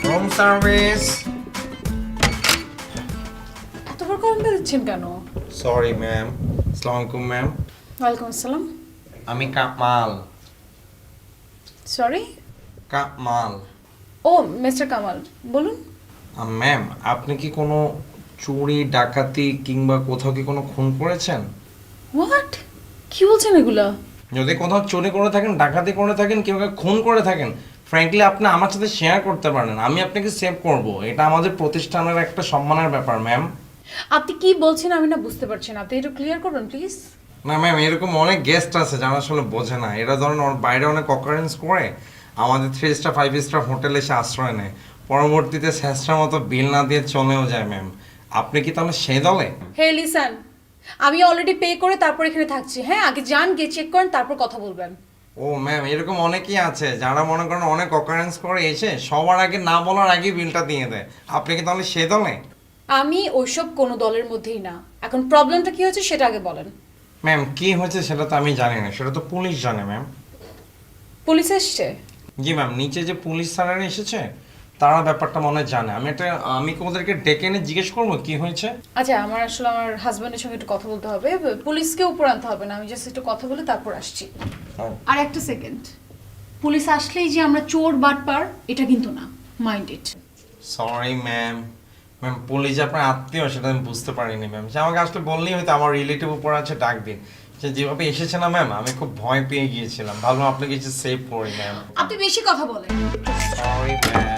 Room service. এতবার কম দিচ্ছেন কেন? Sorry ma'am. আসসালামু আলাইকুম ম্যাম। ওয়ালাইকুম আসসালাম। আমি কামাল। সরি। কামাল। ও মিস্টার কামাল, বলুন। ম্যাম, আপনি কি কোনো চুরি ডাকাতি কিংবা কোথাও কি কোনো খুন করেছেন? হোয়াট, কি বলছেন এগুলা? যদি কোথাও চুরি করে থাকেন, ডাকাতি করে থাকেন, কিংবা খুন করে থাকেন, ফ্র্যাঙ্কলি আপনি আমার সাথে শেয়ার করতে পারেন, আমি আপনাকে সেভ করব। এটা আমাদের প্রতিষ্ঠানের একটা সম্মানের ব্যাপার ম্যাম। আপনি কি বলছেন আমি না বুঝতে পারছি না, আপনি একটু ক্লিয়ার করবেন প্লিজ। না ম্যাম, এরকম অনেক গেস্ট আছে যারা আসলে বোঝে না। এরা ধরেন ওর বাইরে অনেক অকারেন্স করে আমাদের 3 স্টার 5 স্টার হোটেলে এসে আশ্রয় নেয়, পরবর্তীতে শেষটার মতো বিল না দিয়ে চলেও যায় ম্যাম। আপনি কি তাহলে সেই দলে? হে লিসান, আমি অলরেডি পে করে তারপর এখানে থাকছি। হ্যাঁ, আগে যান, গিয়ে চেক করেন, তারপর কথা বলবেন। ও ম্যাম, এরকম অনেকেই আছে যারা মনে করেন অনেক অকারেন্স করে এসে সবার আগে না বলার আগে বিলটা দিয়ে দেয়। আপনি কি তাহলে সেই দলে? আমি ওইসব কোনো দলের মধ্যেই না। এখন প্রবলেমটা কি হচ্ছে সেটা আগে বলেন। ম্যাম, কি হয়েছে সেটা তো আমি জানি না, সেটা তো পুলিশ জানে ম্যাম। পুলিশ এসছে? জি ম্যাম, নিচে যে পুলিশ স্যারেরা এসেছে তারা ব্যাপারটা মনে হয় জানে। আমি কি ওদেরকে ডেকে এনে জিজ্ঞেস করবো কি হয়েছে? আচ্ছা, আমার আসলে আমার হাজব্যান্ডের সঙ্গে একটু কথা বলতে হবে। পুলিশকে উপর আনতে হবে না, আমি জাস্ট একটু কথা বলে তারপর আসছি। আর একটা সেকেন্ড, পুলিশ আসলেই যে আমরা চোর বাটপার এটা কিন্তু না, mind it. Sorry ma'am. Ma'am, police আপনার আত্মীয় সেটা আমি বুঝতে পারিনি ম্যাম। সে আমাকে আসলে বললেই হয়তো আমার রিলেটিভ উপর আছে, ডাক দিন। সে যেভাবে এসেছে না ম্যাম, আমি খুব ভয় পেয়ে গিয়েছিলাম। ভালো আপনাকে কিছু সেভ করি ম্যাম। আপনি বেশি কথা বলেন। Sorry ma'am.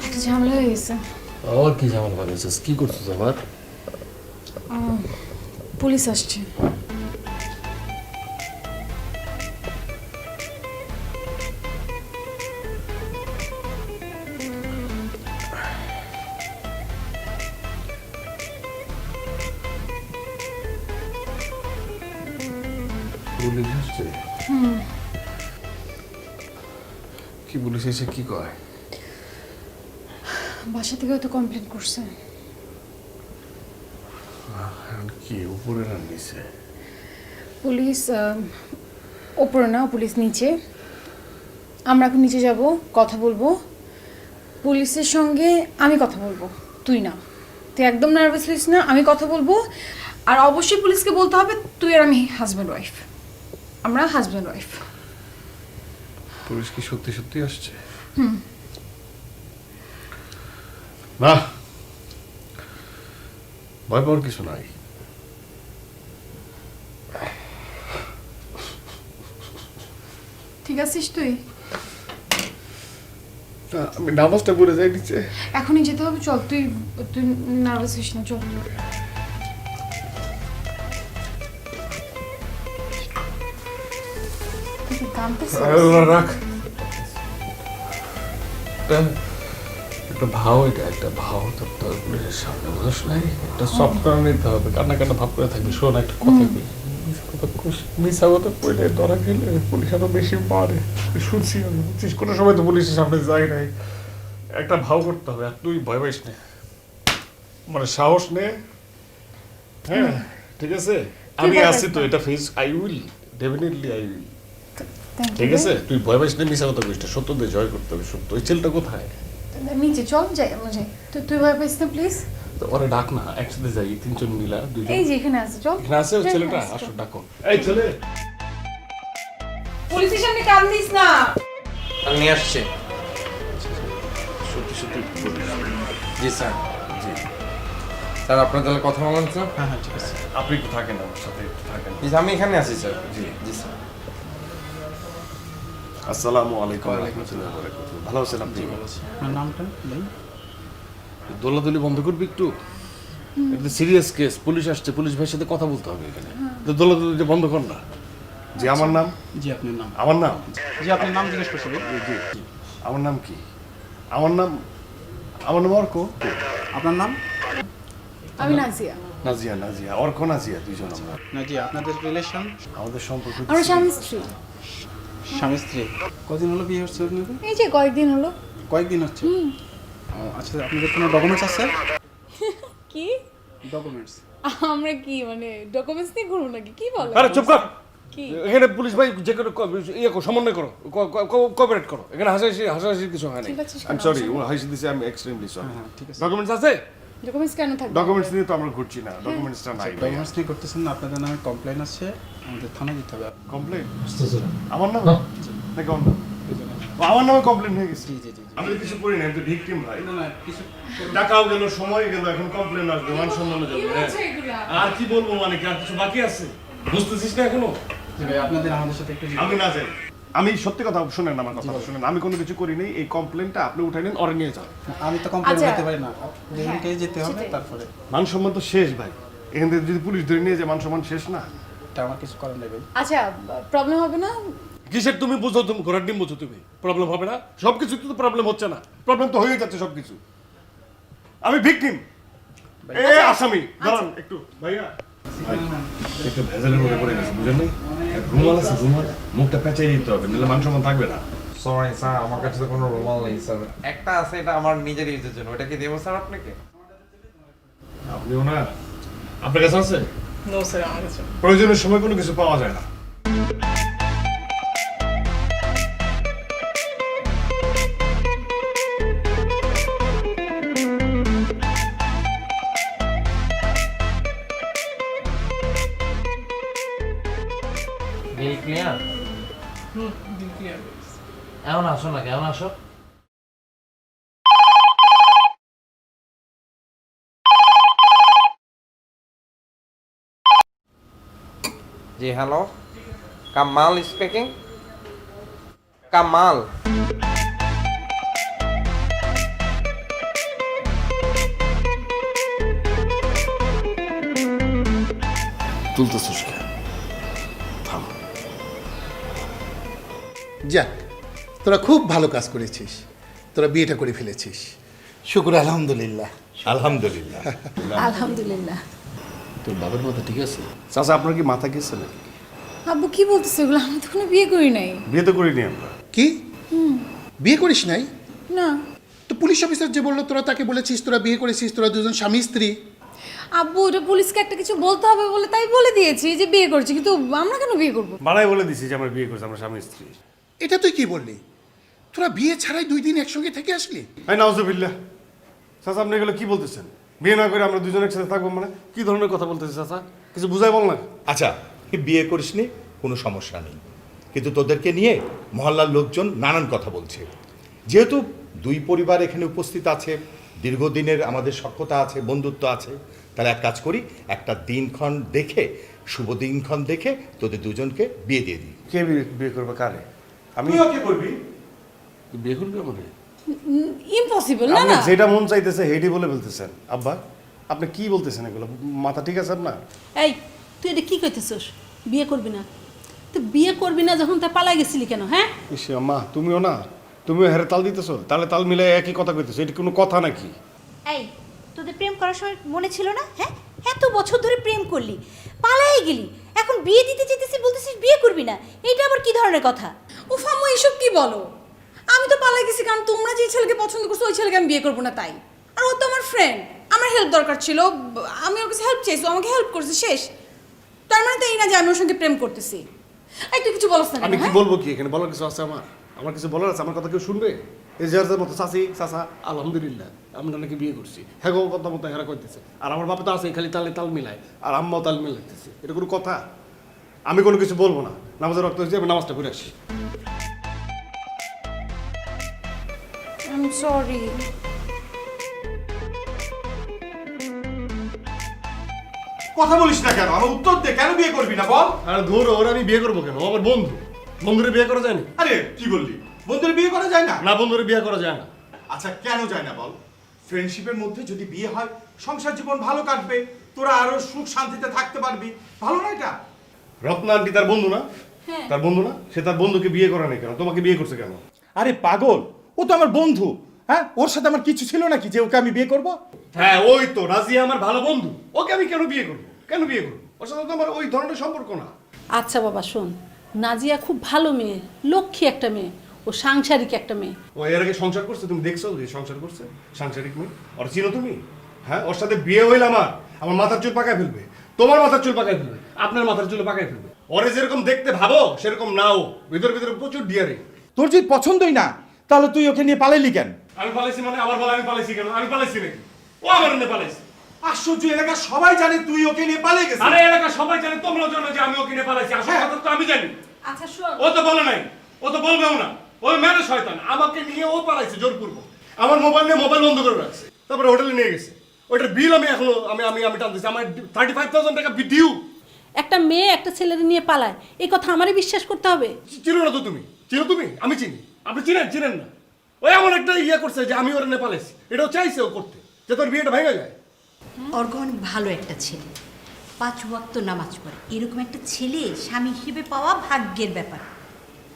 একটা ঝামেলা হয়ে গেছে। আমার কি ঝামেলা বানিয়েছিস? কি করছিস আমার? পুলিশ আসছে। পুলিশ আসছে? কি পুলিশ এসে কি কয়? বাসা থেকে হয়তো কমপ্লেন করছে। এখন কি উপরে না নিচে? পুলিশ ওপরে না, পুলিশ নিচে। আমরা এখন নিচে যাব, কথা বলবো পুলিশের সঙ্গে। আমি কথা বলবো, তুই না। তুই একদম নার্ভাস হইস না, আমি কথা বলবো। আর অবশ্যই পুলিশকে বলতে হবে তুই আর আমি হাজব্যান্ড ওয়াইফ, আমরা হাজব্যান্ড ওয়াইফ। পুলিশ কি সত্যি সত্যি আসছে? না, ভয় পাওয়ার কিছু নাই। ঠিক আছিস তুই? না, আমি নামাজটা পড়ে যাই নিচে। এখনই যেতে হবে, চল। তুই তুই নার্ভাস হইস না, চল। তুই কি কাঁদতেছিস? রাখ, একটা ভাও, এটা একটা ভাও। তোর পুলিশের সামনে বুঝস নাই, একটা সফট করে নিতে হবে। কান্না কান্না ভাব করে থাকবি। শোন একটা কথা কই, মিশা কথা কইলে ধরা খেলে পুলিশ আরো বেশি মারে। শুনছি আমি, বুঝছিস? কোনো সময় তো পুলিশের সামনে যাই নাই। একটা ভাও করতে হবে। আর তুই ভয় পাইস নে, মানে সাহস নে। হ্যাঁ, ঠিক আছে, আমি আছি তো। এটা face I will, definitely I will. Thank you. ঠিক আছে, তুই ভয় পাইস না, মিশা কথা কইস না। সত্য দিয়ে জয় করতে হবে। সত্য। ওই ছেলেটা কোথায়? নিচে চল, যাই আমরা যাই। তুই ভয় পাইস না প্লিজ। তো ওরে ডাক না, একসাথে যাই, তিনজন মিলা, দুইজন। এই যে এখানে আছে, চল। এখানে আছে ওই যাই, ছেলেটা, আসো, আসো চল। ডাকো। এই ছেলে, পুলিশের সামনে কান্দিস না। আমি নিয়ে আসছি। সত্যি সত্যি বলিস? জি স্যার। জি স্যার, আপনার তাহলে কথা বলেন স্যার? হ্যাঁ হ্যাঁ ঠিক আছে। আপনি একটু থাকেন আমার সাথে, একটু থাকেন। জি আমি এখানে আছি স্যার। জি। জি স্যার। আসসালামু আলাইকুম ওয়া রাহমাতুল্লাহি ওয়া বারাকাতুহু। ভালো আছেন আপনি? আপনার নামটা নেই? দোলাদলি বন্ধ করবি একটু। এটা সিরিয়াস কেস, পুলিশ আসছে, পুলিশ ভাইয়ের সাথে কথা বলতে হবে এখানে। তো দোলাদলি বন্ধ কর না। জি, আমার নাম? জি আপনার নাম? আমার নাম? জি আপনার নাম জিজ্ঞেস করছি। জি। আমার নাম কি? আমার নাম অর্ক। আপনার নাম? আমি নাজিয়া। নাজিয়া, নাজিয়া, অর্ক নাজিয়া, দুইজন আমরা। না জি, আপনাদের রিলেশন? আমাদের সম্পর্ক তো আমরা স্বামী serious। স্ত্রী। স্বামী স্ত্রী? কদিন হলো বিয়ে হচ্ছে আপনাদের? এই যে কয়েকদিন হলো। কয়েকদিন হচ্ছে? ও আচ্ছা, আপনাদের কোনো ডকুমেন্টস আছে? কি ডকুমেন্টস? আমরা কি মানে ডকুমেন্টস নিয়ে ঘুরবো নাকি? কি বলো? আরে চুপ কর। কি? এখানে পুলিশ ভাই যে কোনো ইয়ে করো, সমন্বয় করো, কোঅপারেট করো। এখানে হাসাহাসির কিছু হয় না। ঠিক আছে, আই এম সরি, হাসি দিছি, আমি এক্সট্রিমলি সরি। হ্যাঁ ঠিক আছে। ডকুমেন্টস আছে? ডকুমেন্টস কেন থাকবে? ডকুমেন্টস নিয়ে তো আমরা ঘুরছি না, ডকুমেন্টসটা নাই। ডকুমেন্টস নিয়ে করতেছেন না, আপনাদের নামে কমপ্লেন আছে, আমাদের থানায় দিতে হবে। কমপ্লেন? আমার নাম নাকি অন্য? ও, আমার নামে কমপ্লেন হয়ে গেছে। জি জি জি। আমি তো কিছু করি না, আমি তো ভিকটিম ভাই। না না কিছু টাকাও গেল, সময় গেল, এখন কমপ্লেন আসবে, মান সম্মান যাবে। কি হ্যাঁ। বলছো এগুলা? আর কি বলবো, মানে কি আর কিছু বাকি আছে? বুঝতেছিস না এখনো? জি ভাই, আপনাদের আমাদের সাথে একটু আমি না যাই। আমি সত্যি কথা শুনেন, আমার কথা শুনেন। আমি কোনো কিছু করি নাই। এই কমপ্লেনটা আপনি উঠাই নেন, ওরে নিয়ে যান। আমি তো কমপ্লেন আচ্ছা। করতে পারি না, দুজনকে যেতে হবে সেটাই। তারপরে। মান সম্মান তো শেষ ভাই। এখান থেকে যদি পুলিশ ধরে নিয়ে যায়, মান সম্মান শেষ না? এটা আমার কিছু করার নেই ভাই। আচ্ছা, প্রবলেম হবে না? কিসের তুমি বুঝো, তুমি ঘোড়ার ডিম বুঝো, তুমি প্রবলেম হবে না? সবকিছু তো প্রবলেম হচ্ছে না, প্রবলেম তো হয়ে যাচ্ছে সবকিছু। আমি ভিকটিম, এ আসামি। দাঁড়ান একটু ভাইয়া, একটু ভেজালের মধ্যে পড়ে গেছে, বুঝেন নাই? রুমাল আছে, রুমাল মুখটা পেঁচাই দিতে হবে, নাহলে মান সম্মান থাকবে না। সরি স্যার, আমার কাছে তো কোনো রুমাল নেই স্যার। একটা আছে, এটা আমার নিজের ইউজের জন্য। ওটা কি দেবো স্যার আপনাকে? আপনিও না? আপনার কাছে আছে? নো স্যার, আমার কাছে। প্রয়োজনের সময় কোনো কিছু পাওয়া যায় না। Bill clear? এমন আসো না, কেমন আসো? জি হ্যালো, কামাল স্পিকিং। কামাল, তুলতেছিস কেন? থাম। যাক, তোরা খুব ভালো কাজ করেছিস, তোরা বিয়েটা করে ফেলেছিস। শুকুর আলহামদুলিল্লাহ। আলহামদুলিল্লাহ। আলহামদুলিল্লাহ। তোর বাবার মাথা ঠিক আছে? চাচা, আপনার কি মাথা গেছে নাকি? আব্বু কি বলতেছে এগুলো? আমি তো কোনো বিয়ে করি নাই। বিয়ে তো করিনি আমরা। কি বিয়ে করিস নাই? না তো পুলিশ অফিসার যে বললো তোরা তাকে বলেছিস তোরা বিয়ে করেছিস, তোরা দুজন স্বামী স্ত্রী। আব্বু, ওটা পুলিশকে একটা কিছু বলতে হবে বলে তাই বলে দিয়েছি যে বিয়ে করছি, কিন্তু আমরা কেন বিয়ে করবো? বাড়াই বলে দিছি যে আমরা বিয়ে করছি, আমরা স্বামী স্ত্রী। এটা তুই কি বললি? তোরা বিয়ে ছাড়াই 2 দিন একসঙ্গে থেকে আসলি? এই নাউজুবিল্লাহ, চাচা আপনি এগুলো কি বলতেছেন? বিয়ে না করে আমরা দুজন একসাথে থাকবো মানে কি ধরনের কথা বলতেছে চাচা? কিছু বুঝাই বল না। আচ্ছা, বিয়ে করিসনি কোনো সমস্যা নেই, কিন্তু তোদেরকে নিয়ে মহল্লার লোকজন নানান কথা বলছে। যেহেতু দুই পরিবার এখানে উপস্থিত আছে, দীর্ঘদিনের আমাদের সখ্যতা আছে, বন্ধুত্ব আছে, তাহলে এক কাজ করি, একটা দিনক্ষণ দেখে, শুভ দিনক্ষণ দেখে তোদের দুজনকে বিয়ে দিয়ে দিই। কে বিয়ে করবে কারে? আমি তুই ওকে করবি? বিয়ে করবি আমাকে? ইম্পসিবল না আপনি না। যেটা মন চাইতেছে হেডি বলে বলতেছেন। আব্বা আপনি কি বলতেছেন এগুলো? মাথা ঠিক আছে আপনার? এই তুই এটা কি কইতেছস? বিয়ে করবি না? তো বিয়ে করবি না যখন তা পালাই গেছিলি কেন? হ্যাঁ, ইসে আম্মা, তুমিও না, তুমিও হেরে তাল দিতেছো, তাহলে তাল মিলে একই কথা কইতেছো। এটা কোনো কথা নাকি? এই তোদের প্রেম করার সময় মনে ছিল না? হ্যাঁ, এত বছর ধরে প্রেম করলি, পালাই গেলি, এখন বিয়ে দিতে যেতেছিস বলতেছিস বিয়ে করবি না, এটা আবার কি ধরনের কথা? উফ আম্মু এসব কি বলো? আমি তো পালাই গেছি কারণ তোমরা যে ছেলেকে পছন্দ করছো ওই ছেলেকে আমি বিয়ে করবো না তাই। আর ও তো আমার ফ্রেন্ড, আমার হেল্প দরকার ছিল, আমি ওর কাছে হেল্প চাইছি, ও আমাকে হেল্প করছে, শেষ। তার মানে তো এই না যে আমি ওর সঙ্গে প্রেম করতেছি। এই তুই কিছু বলছ না আমি কেন? কি হ্যাঁ? বলবো? কি এখানে বলার কিছু আছে? আমার কিছু বলার আছে? আমার কথা কেউ শুনবে? এই যে মতো চাচি চাচা আলহামদুলিল্লাহ আমরা নাকি বিয়ে করছি, হ্যাঁ গো কথা মতো হেরা করতেছে। আর আমার বাবা তো আছে খালি তালে তাল মিলায়, আর আম্মাও তাল মিলাইতেছে। এটা কোনো কথা? আমি কোনো কিছু বলবো না। নামাজের রক্ত হয়েছে, আমি নামাজটা পড়ে আসি। I'm sorry. কথা বলিস না কেন? আমার উত্তর দে, কেন বিয়ে করবি না বল? আর ধর ওর আমি বিয়ে করবো কেন? ও আমার বন্ধু, বন্ধুরে বিয়ে করা যায়নি? আরে কি বললি? বন্ধুর বিয়ে করা যায় না? না, বন্ধুরে বিয়ে করা যায় না। আচ্ছা কেন যায় না বল? ফ্রেন্ডশিপের মধ্যে যদি বিয়ে হয়, সংসার জীবন ভালো কাটবে, তোরা আরো সুখ শান্তিতে থাকতে পারবি, ভালো না এটা? রত্না আন্টি তার বন্ধু না? তার বন্ধু না? সে তার বন্ধুকে বিয়ে করে নাই কেন? তোমাকে বিয়ে করছে কেন? আরে পাগল, ও তো আমার বন্ধু। হ্যাঁ, ওর সাথে আমার কিছু ছিল নাকি যে ওকে আমি বিয়ে করব? হ্যাঁ ওই তো, রাজিয়া আমার ভালো বন্ধু, ওকে আমি কেন বিয়ে করবো? কেন বিয়ে করবো? ওর সাথে তো আমার ওই ধরনের সম্পর্ক না। আচ্ছা বাবা শোন, নাজিয়া খুব ভালো মেয়ে, লক্ষ্মী একটা মেয়ে, ও সাংসারিক একটা মেয়ে। ও এর আগে সংসার করছে? তুমি দেখছো যে সংসার করছে? সাংসারিক মেয়ে ওর চিনো তুমি? হ্যাঁ, ওর সাথে বিয়ে হইলে আমার মাথার চুল পাকায় ফেলবে, তোমার মাথার চুল পাকায় ফেলবে, আপনার মাথার চুল পাকায় ফেলবে। ওরে যেরকম দেখতে ভাবো সেরকম নাও, ভিতরে ভিতরে প্রচুর ডিয়ারে। তোর যদি পছন্দই না, তাহলে তুই ওকে নিয়ে পালাইলি কেন? আমি পালাইছি মানে? আমার বলা আমি পালাইছি কেন? আমি পালাইছি নাকি? ও আমার নিয়ে পালাইছি। আশ্চর্য, এলাকা সবাই জানে তুই ওকে নিয়ে পালিয়ে গেছিস। আরে এলাকা সবাই জানে, তোমরাও জানো যে আমি ওকে নিয়ে পালাইছি। আসল কথা তো আমি জানি। আচ্ছা শোন, ও তো বলে নাই, ও তো বলবেও না। ওই মেরে শয়তান আমাকে নিয়ে ও পালাইছে জোরপূর্বক। আমার মোবাইল নিয়ে মোবাইল বন্ধ করে রাখছে, তারপরে হোটেলে নিয়ে গেছে। ওইটার বিল আমি এখনো আমি টানতেছি। আমার 35,000 টাকা ডিউ। একটা মেয়ে একটা ছেলের নিয়ে পালায়, এই কথা আমারই বিশ্বাস করতে হবে? চিনো না তো তুমি? চিনো তুমি? আমি চিনি। আপনি চিনেন না? ওই এমন একটা ইয়ে করছে যে আমি ওর নিয়ে পালাইছি, এটাও চাইছে ও করতে, যে তোর বিয়েটা ভেঙে যায়। অর্ঘ অনেক ভালো একটা ছেলে, 5 ওয়াক্ত নামাজ পড়ে, এরকম একটা ছেলে স্বামী হিসেবে পাওয়া ভাগ্যের ব্যাপার।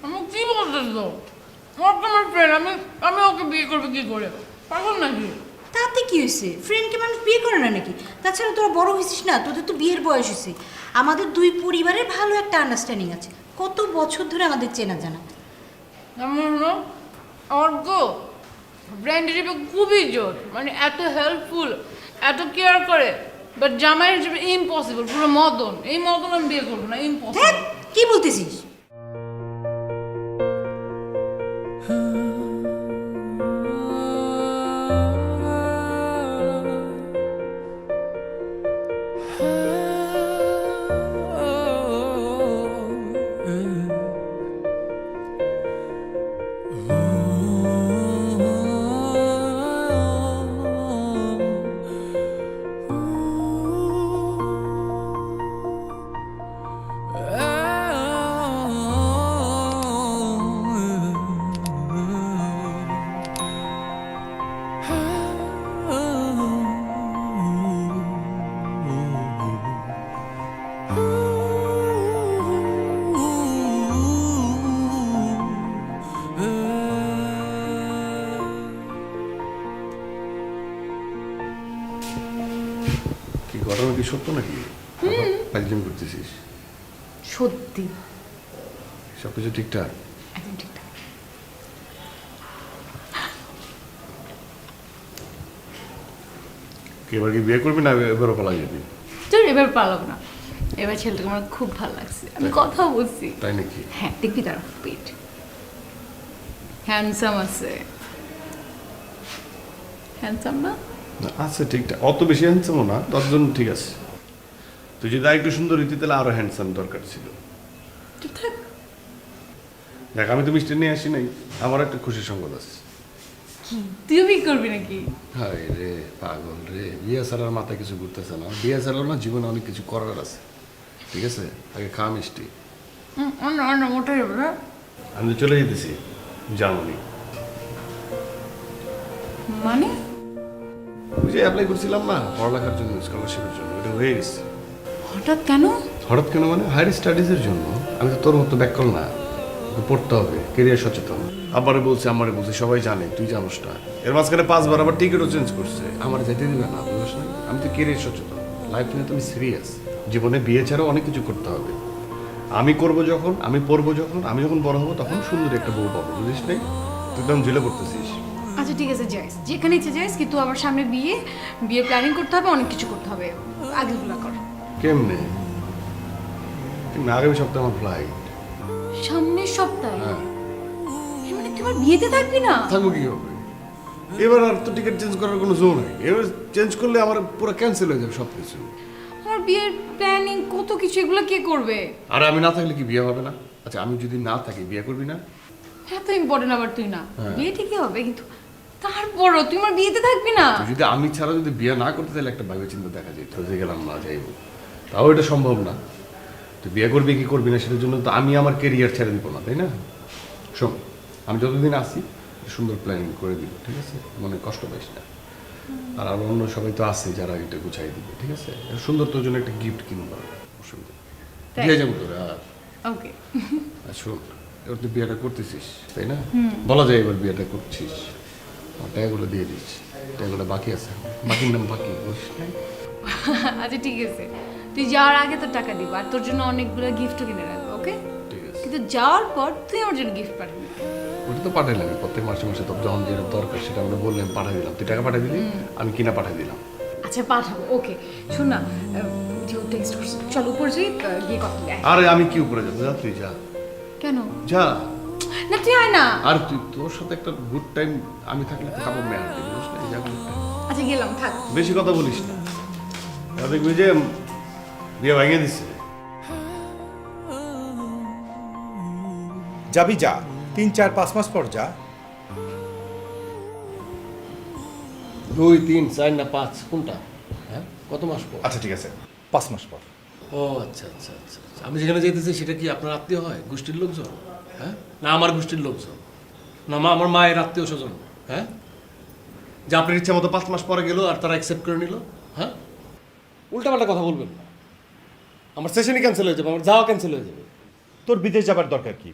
আমি কি বলতেছো? ওর তো আমার ফ্রেন্ড, আমি ওকে বিয়ে করবো কি করে? পাগল নাকি? তাতে কি হয়েছে? ফ্রেন্ডকে মানুষ বিয়ে করে না নাকি? তাছাড়া তোরা বড় হয়েছিস না, তোদের তো বিয়ের বয়স হয়েছে। আমাদের দুই পরিবারের ভালো একটা আন্ডারস্ট্যান্ডিং আছে, কত বছর ধরে আমাদের চেনা জানা। অর্ঘ ফ্রেন্ড হিসেবে খুবই জোর, মানে এত হেল্পফুল, এত কেয়ার করে, বাট জামাই হিসেবে ইম্পসিবল, পুরো মদন। এই মদন আমি বিয়ে করবো না, ইম্পসিবল। ধ্যাৎ, কি বলতেছিস? কি ঘটনা কি সত্য নাকি? একজন করতেছিস? সত্যি সব কিছু ঠিকঠাক? একদম ঠিকঠাক। এবার কি বিয়ে করবি না এবারও পালা যাবি? তোর এবার পালাবো না, এবার ছেলেটাকে আমার খুব ভালো লাগছে, আমি কথা বলছি। তাই নাকি? হ্যাঁ দেখবি তার পেট। হ্যান্ডসাম আছে। হ্যান্ডসাম না? আচ্ছা ঠিকঠাক, অত বেশি হ্যান্ডসামও না, তোর জন্য ঠিক আছে। তুই যদি আর একটু সুন্দর হইতি তাহলে আরো হ্যান্ডসাম দরকার ছিল। ঠিক থাক। দেখ আমি তো মিষ্টি নিয়ে আসি নাই, আমার একটা খুশির সংবাদ আছে। তুইও বিয়ে করবি নাকি? হায় রে পাগল রে, বিয়ে ছাড়ার মাথায় কিছু ঘুরতেছে না। বিয়ে ছাড়ার না জীবনে অনেক কিছু করার আছে, ঠিক আছে? আগে খা মিষ্টি। অন্য অন্য মোটাই হবে না। আমি তো চলে যেতেছি জার্মানি। মানে? ওই যে অ্যাপ্লাই করছিলাম না পড়ালেখার জন্য, স্কলারশিপের জন্য, ওটা হয়ে গেছে। হঠাৎ কেন? হঠাৎ কেন মানে হায়ার স্টাডিজের জন্য। আমি তো তোর মতো ব্যাকল না, ওকে পড়তে হবে, কেরিয়ার সচেতন। আমারে বলছে সবাই জানে, তুই জানোস না। এর মাঝখানে 5 বার আবার টিকিটও চেঞ্জ করছে। আমার যেতে দিবে না, বুঝছ না? আমি তো কেরিয়ার সচেতন, লাইফ নিয়ে তো আমি সিরিয়াস। জীবনে বিয়ে ছাড়াও অনেক কিছু করতে হবে। আমি করব যখন, আমি পড়বো যখন, আমি যখন বড় হবো তখন সুন্দর একটা বউ পাবো, বুঝিস নাই? তুই একদম ঝুলে পড়তেছিস। আচ্ছা ঠিক আছে যাইস, যেখানে ইচ্ছে যাইস, কিন্তু আবার সামনে বিয়ে প্ল্যানিং করতে হবে, অনেক কিছু করতে হবে, আগেগুলো কর। কেমনে? আগামী সপ্তাহে আমার ফ্লাইট। সামনের সপ্তাহে? হ্যাঁ। মানে তুই আমার বিয়েতে থাকবি না? থাকবো কি হবে? এবার আর তো টিকিট চেঞ্জ করার কোনো জো নাই। এবার চেঞ্জ করলে আমার পুরো ক্যান্সেল হয়ে যাবে সব কিছু। আমার বিয়ের প্ল্যানিং কত কিছু, এগুলো কে করবে? আর আমি না থাকলে কি বিয়ে হবে না? আচ্ছা আমি যদি না থাকি বিয়ে করবি না? এত ইম্পর্টেন্ট আবার তুই না? বিয়ে ঠিকই হবে, কিন্তু তারপরও তুই আমার বিয়েতে থাকবি না? তুই যদি আমি ছাড়া যদি বিয়ে না করতে তাহলে একটা ভাবে চিন্তা দেখা যেত যে গেলাম না যাইব, তাও এটা সম্ভব না। তুই বিয়ে করবি কি করবি না সেটার জন্য তো আমি আমার কেরিয়ার ছেড়ে দিব না, তাই না? শোন, আমি যতদিন আসি সুন্দর প্ল্যানিং করে দিব, ঠিক আছে? মনে কষ্ট পাইস না। আর আরো অন্য সবাই তো আছে যারা এটা গুছাই দিবে, ঠিক আছে? সুন্দর তোর জন্য একটা গিফট কিনবো, অসুবিধা দিয়ে যাবো তোরা। ওকে। আর শোন, এবার তুই বিয়েটা করতেছিস তাই না? বলা যায় এবার বিয়েটা করছিস, আমার টাকাগুলো দিয়ে দিস। টাকাগুলো বাকি আছে, বাকির নাম বাকি, বুঝিস না? আচ্ছা ঠিক আছে, তুই যাওয়ার আগে তোর টাকা দিব, আর তোর জন্য অনেকগুলো গিফটও কিনে রাখবো, ওকে? ঠিক আছে, কিন্তু যাওয়ার পর তুই আমার জন্য গিফট পাঠাবি। ওটা তো পাঠাইলাম প্রত্যেক মাসে মাসে, তোর যখন যেটা দরকার সেটা আমরা বললাম পাঠাই দিলাম। তুই টাকা পাঠাই দিলি, আমি কিনা পাঠাই দিলাম। আচ্ছা পাঠাবো, ওকে। শোন না, যে টেক্সট করছে, চল উপর যাই, গিয়ে কথা বলি। আরে আমি কি উপরে যাবো? যা তুই যা। কেন? যা না তুই আয় না। আর তুই তোর সাথে একটা গুড টাইম আমি থাকলে তো খাবো মেয়ার দিবি, বুঝলি না? যা good time। আচ্ছা গেলাম, থাক। বেশি কথা বলিস না, দেখবি যে বিয়ে ভেঙে দিচ্ছে। যাবি যা, 3, 4, 5 মাস পর যা। 2, 3, 4 না 5 কোনটা? হ্যাঁ, কত মাস পর? আচ্ছা ঠিক আছে, 5 মাস পর। ও আচ্ছা আচ্ছা আচ্ছা আচ্ছা। আমি যেখানে যেতেছি সেটা কি আপনার আত্মীয় হয়, গোষ্ঠীর লোকজন? হ্যাঁ, না আমার গোষ্ঠীর লোকজন, না আমার মায়ের আত্মীয় স্বজন? হ্যাঁ, যে আপনার ইচ্ছা মতো 5 মাস পরে গেল আর তারা অ্যাকসেপ্ট করে নিল? হ্যাঁ, উল্টাপাল্টা কথা বলবেন না। আমার সেশনই ক্যান্সেল হয়ে যাবে, আমার যাওয়া ক্যান্সেল হয়ে যাবে। তোর বিদেশ যাবার দরকার কি?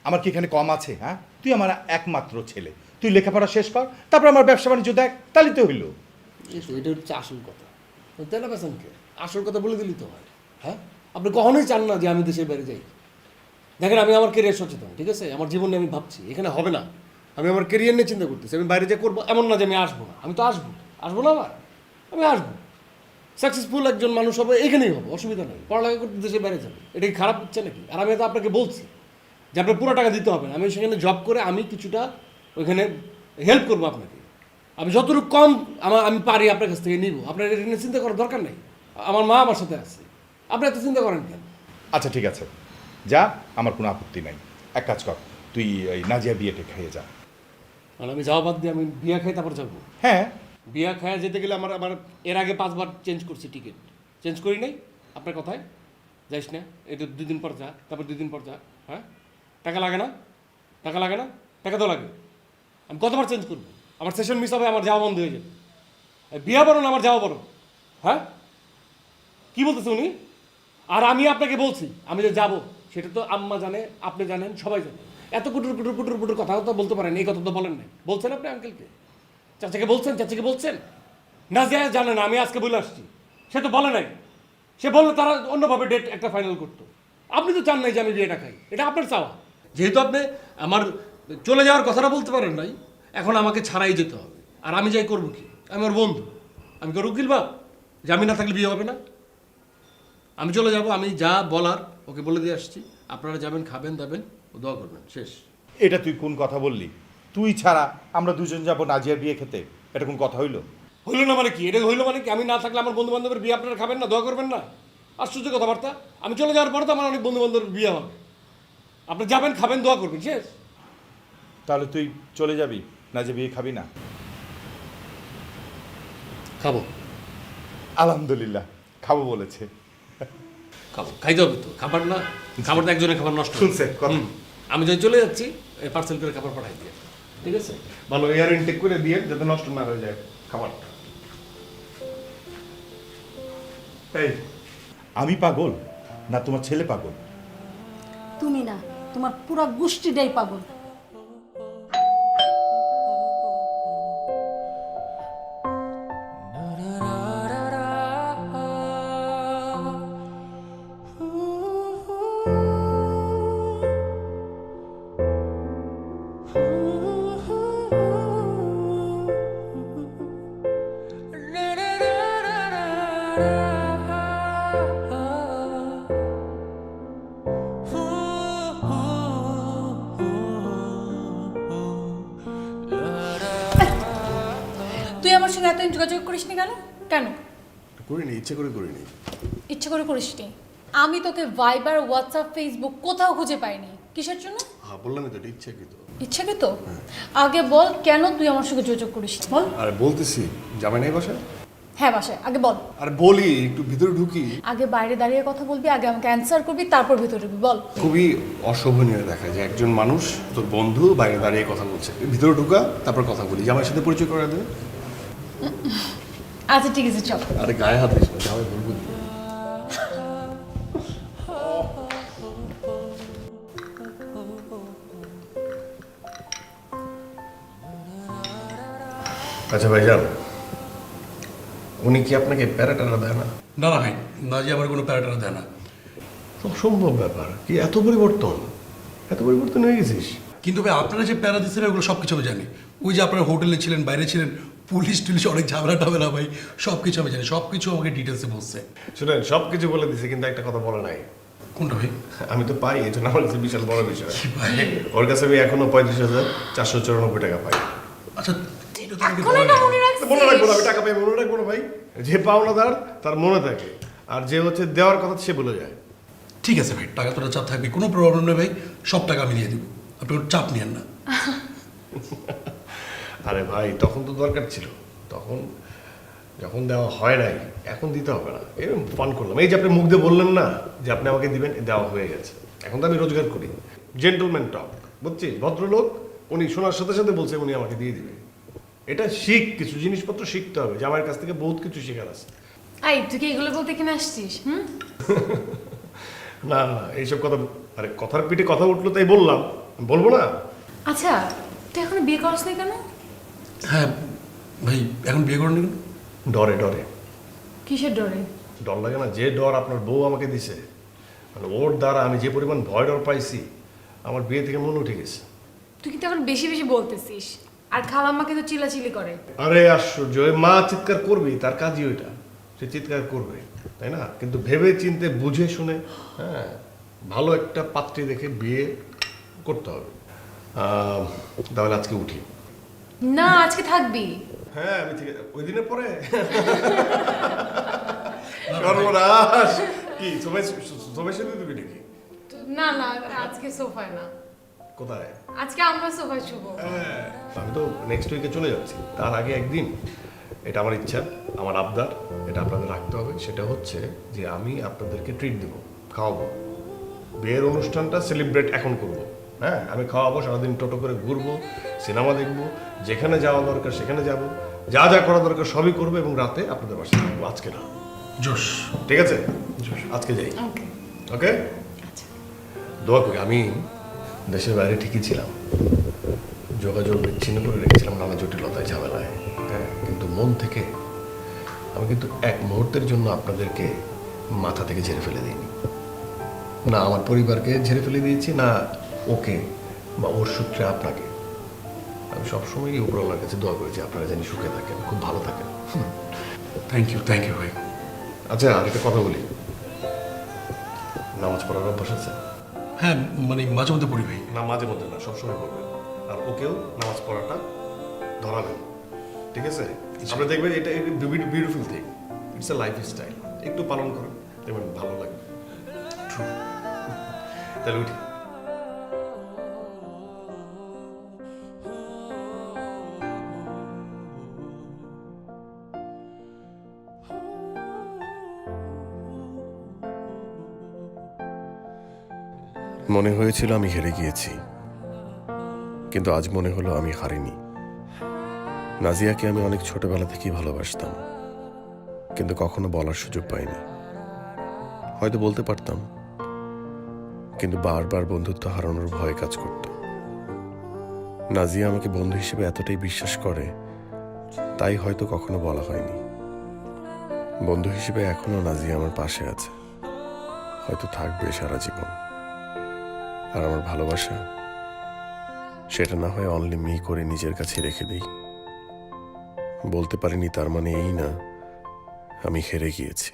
আমার কি এখানে কম আছে? হ্যাঁ, তুই আমার একমাত্র ছেলে, তুই লেখাপড়া শেষ কর, তারপর আমার ব্যবসা বাণিজ্য দেখ, তাহলে তো হইলো। এটা হচ্ছে আসল কথা, তেলা পেছনকে আসল কথা বলে দিলি তো হয়। হ্যাঁ, আপনি কখনোই চান না যে আমি দেশের বাইরে যাই। দেখেন আমি আমার কেরিয়ার সচেতন, ঠিক আছে? আমার জীবন নিয়ে আমি ভাবছি, এখানে হবে না। আমি আমার কেরিয়ার নিয়ে চিন্তা করতেছি। আমি বাইরে যে করবো এমন না যে আমি আসবো না, আমি তো আসবো না আবার, আমি আসবো। সাকসেসফুল একজন মানুষ হবে, এখানেই হবো, অসুবিধা নেই। পড়ালেখা করতে দেশের বাইরে যাবে, এটা কি খারাপ হচ্ছে নাকি? আর আমি তো আপনাকে বলছি যে আপনার পুরো টাকা দিতে হবে না, আমি সেখানে জব করে আমি কিছুটা ওইখানে হেল্প করবো আপনাকে। আমি যতটুকু কম আমি পারি আপনার কাছ থেকে নিব। আপনার এটা নিয়ে চিন্তা করার দরকার নেই, আমার মা আমার সাথে আছে, আপনি এত চিন্তা করেন কেন? আচ্ছা ঠিক আছে, যা, আমার কোনো আপত্তি নাই। এক কাজ কর, তুই ওই নাজিয়া বিয়েটা খেয়ে যা। মানে আমি যাওয়া বাদ দিয়ে আমি বিয়া খাই তারপর যাবো? হ্যাঁ, বিয়া খায় যেতে গেলে আমার এর আগে 5 বার চেঞ্জ করছি টিকিট, চেঞ্জ করি নাই। আপনার কথায় যাইস না, এটা 2 দিন পর যা, তারপর 2 দিন পর যা। হ্যাঁ, টাকা লাগে না? টাকা লাগে না? টাকা তো লাগে। আমি কতবার চেঞ্জ করবো? আমার সেশন মিস হবে, আমার যাওয়া বন্ধ হয়ে যাবে। বিয়া বড় না আমার যাওয়া বড়? হ্যাঁ, কি বলতেছে উনি? আর আমি আপনাকে বলছি আমি যে যাবো, সেটা তো আম্মা জানে, আপনি জানেন, সবাই জানে। এত কুটুর কুটুর পুটুর পুটুর কথা তো বলতে পারেন, এই কথা তো বলেন নাই। বলছেন আপনি আঙ্কেলকে, চাচাকে বলছেন, চাচিকে বলছেন না? যে জানে না আমি আজকে বলে আসছি, সে তো বলে নাই। সে বললে তারা অন্যভাবে ডেট একটা ফাইনাল করতো। আপনি তো চান নাই যে আমি বিয়েটা খাই, এটা আপনার চাওয়া। যেহেতু আপনি আমার চলে যাওয়ার কথাটা বলতে পারেন নাই, এখন আমাকে ছাড়াই যেতে হবে। আর আমি যাই করবো কি? আমি ওর বন্ধু, আমি কি উকিল বাপ যে আমি না থাকলে বিয়ে হবে না? আমি চলে যাব, আমি যা বলার ওকে বলে দিয়ে আসছি। আপনারা যাবেন, খাবেন দাবেন, ও দোয়া করবেন, শেষ। এটা তুই কোন কথা বললি? তুই ছাড়া আমরা দুজন যাবো নাজিয়ার বিয়ে খেতে, এটা কোন কথা হইলো? হইলো না মানে কি? এটা হইলো মানে কি? আমি না থাকলে আমার বন্ধু বান্ধবের বিয়ে আপনারা খাবেন না, দোয়া করবেন না? আশ্চর্য কথাবার্তা। আমি চলে যাওয়ার পরে তো আমার অনেক বন্ধু বান্ধবের বিয়ে হবে। আপনি যাবেন, খাবেন, দোয়া করবেন, শেষ। তাহলে তুই চলে যাবি, নাজিয়া বিয়ে খাবি না? খাবো, আলহামদুলিল্লাহ, খাবো বলেছে। খাবো, খাইতে হবে তো। খাবার না, খাবার তো একজনের খাবার নষ্ট হয়। শুনছে কথা? আমি যদি চলে যাচ্ছি, পার্সেল করে খাবার পাঠাই দিয়ে, ঠিক আছে? ভালো এয়ার ইনটেক করে দিয়ে যাতে নষ্ট না হয়ে যায় খাবারটা। এই, আমি পাগল না তোমার ছেলে পাগল? তুমি না, তোমার পুরো গোষ্ঠীটাই পাগল। তুই আমার সঙ্গে এতদিন যোগাযোগ করিসনি কেন? কেন? করিনি, ইচ্ছে করে করিনি। ইচ্ছে করে করিসনি? আমি তোকে ভাইবার, হোয়াটসঅ্যাপ, ফেসবুক কোথাও খুঁজে পাইনি। কিসের জন্য? হ্যাঁ বললামই তো, এটা ইচ্ছাকৃত। ইচ্ছাকৃত? আগে বল কেন তুই আমার সঙ্গে যোগাযোগ করিসনি, বল। আরে বলতেছি, জামাই নাই বাসায়? হ্যাঁ বাসায়, আগে বল। আরে বলি, একটু ভিতরে ঢুকি। আগে বাইরে দাঁড়িয়ে কথা বলবি, আগে আমাকে অ্যান্সার করবি, তারপর ভিতরে ঢুকবি, বল। খুবই অশোভনীয় দেখা যায় একজন মানুষ, তোর বন্ধু বাইরে দাঁড়িয়ে কথা বলছে, ভিতরে ঢুকা তারপর কথা বলি, জামাইয়ের সাথে পরিচয় করে দেবে। আচ্ছা ঠিক আছে, চল। আরে গায়ে হাত দিস না, জামাই বলবো। আচ্ছা ভাইজান, উনি কি আপনাকে প্যারাটারা দেয় না? না না ভাই, নাজিয়া আমার কোনো প্যারাটারা দেয় না। অসম্ভব ব্যাপার, কি এত পরিবর্তন, এত পরিবর্তন হয়ে গেছিস? কিন্তু ভাই আপনারা যে প্যারা দিচ্ছেন ওগুলো সব কিছু আমি জানি। ওই যে আপনারা হোটেলে ছিলেন, বাইরে ছিলেন, পুলিশ টুলিশ অনেক ঝামেলা টামেলা ভাই, সব কিছু আমি জানি, সব কিছু আমাকে ডিটেলসে বলছে। শুনেন, সব কিছু বলে দিছে কিন্তু একটা কথা বলে নাই। কোনটা ভাই? আমি তো পাই, এই জন্য আমার কাছে বিশাল বড় বিষয়। ভাই ওর কাছে আমি এখনো 35,494 টাকা পাই। আচ্ছা এটা তো আমাকে এখন বলেন এটা নাই। মনে রাখছিস? মনে রাখবো না, আমি টাকা পাই মনে রাখবো না ভাই। যে পাওনাদার তার মনে থাকে, আর যে হচ্ছে দেওয়ার কথা সে বলে যায়। ঠিক আছে ভাই, টাকা তোরা চাপ থাকবে, কোনো প্রবলেম নেই ভাই, সব টাকা আমি দিয়ে দিব, আপনি কোনো চাপ নিয়েন না। আরে ভাই, তখন তো দরকার ছিল, তখন যখন দেওয়া হয় নাই, এখন দিতে হবে না। এরকম ফান করলাম। এই যে আপনি মুখ দিয়ে বললেন না যে আপনি আমাকে দিবেন, দেওয়া হয়ে গেছে। এখন তো আমি রোজগার করি, জেন্টলম্যান টক, বুঝছিস? ভদ্রলোক, উনি শোনার সাথে সাথে বলছে উনি আমাকে দিয়ে দিবে। এটা শিখ, কিছু জিনিসপত্র শিখতে হবে, যে আমার কাছ থেকে বহুত কিছু শেখার আছে। আই তুই কি এগুলো বলতে এখানে আসছিস? না না, এইসব কথা, আরে কথার পিঠে কথা উঠলো তাই বললাম, বলবো না? আচ্ছা তুই এখন বিয়ে করছ না কেন? হ্যাঁ ভাই, এখন বিয়ে করেন কেন? ডরে ডরে। কিসের ডরে? ডর লাগে না? যে ডর আপনার বউ আমাকে দিছে, মানে ওর দ্বারা আমি যে পরিমাণ ভয় ডর পাইছি, আমার বিয়ে থেকে মনে উঠে গেছে। তুই কিন্তু এখন বেশি বেশি বলতেছিস, আর খালাম্মাকে তো চিল্লাচিল্লি করে। আরে আশ্চর্য, ওই মা চিৎকার করবি, তার কাজই ওইটা, সে চিৎকার করবে, তাই না? কিন্তু ভেবে চিন্তে বুঝে শুনে, হ্যাঁ, ভালো একটা পাত্রী দেখে বিয়ে করতে হবে। তাহলে আজকে উঠি। না আজকে থাকবি। হ্যাঁ আমি ঠিক আছে, ওই দিনের পরে। সর্বনাশ, কি সবাই সবাই সাথে দিবি নাকি? না না আজকে সোফায় না, কোথায়? আজকে আমরা সোফায় শুভ। আমি তো নেক্সট উইকে চলে যাচ্ছি, তার আগে একদিন, এটা আমার ইচ্ছা, আমার আবদার, এটা আপনাদের রাখতে হবে। সেটা হচ্ছে যে আমি আপনাদেরকে ট্রিট দেবো, খাওয়াবো। বিয়ের অনুষ্ঠানটা সেলিব্রেট এখন করব। হ্যাঁ, আমি খাওয়াবো, সারাদিন টোটো করে ঘুরবো, সিনেমা দেখবো, যেখানে যাওয়া দরকার সেখানে যাব, যা যা করা দরকার সবই করবো, এবং রাতে আপনাদের বাসায় থাকবো। আজকে না, জোশ। ঠিক আছে? আজকে যাই। ওকে, দোয়া করি। আমি দেশের বাইরে ঠিকই ছিলাম, যোগাযোগ বিচ্ছিন্ন করে রেখেছিলাম নানা জটিলতায়, ঝামেলায়, হ্যাঁ, কিন্তু মন থেকে আমি কিন্তু এক মুহূর্তের জন্য আপনাদেরকে মাথা থেকে ঝেড়ে ফেলে দিইনি। না আমার পরিবারকে ঝেড়ে ফেলে দিয়েছি, না ওকে বা ওর সূত্রে আপনাকে। আমি সবসময় উপরওয়ালার কাছে দোয়া করেছি আপনারা জানি সুখে থাকেন, খুব ভালো থাকেন। থ্যাংক ইউ ভাই। আচ্ছা, আর একটা কথা বলি, নামাজ পড়ার অভ্যাস আছে? হ্যাঁ মানে মাঝে মধ্যে পড়ি ভাই। না মাঝে মধ্যে না, সবসময় করবেন। আর ওকেও নামাজ পড়াটা ধরাবেন, ঠিক আছে? আপনি দেখবেন এটা beautiful thing, it's a life style. একটু পালন করেন, দেখবেন ভালো লাগবে। তাহলে উঠি। মনে হয়েছিল আমি হেরে গিয়েছি, কিন্তু আজ মনে হলো আমি হারিনি। নাজিয়াকে আমি অনেক ছোটবেলা থেকেই ভালোবাসতাম, কিন্তু কখনো বলার সুযোগ পাইনি। হয়তো বলতে পারতাম, কিন্তু বারবার বন্ধুত্ব হারানোর ভয় কাজ করত। নাজিয়া আমাকে বন্ধু হিসেবে এতটাই বিশ্বাস করে, তাই হয়তো কখনো বলা হয়নি। বন্ধু হিসেবে এখনো নাজিয়া আমার পাশে আছে, হয়তো থাকবে সারা জীবন। আর আমার ভালোবাসা, সেটা না হয় অনলি মি করে নিজের কাছে রেখে দেই। বলতে পারিনি তার মানে এই না আমি হেরে গিয়েছি।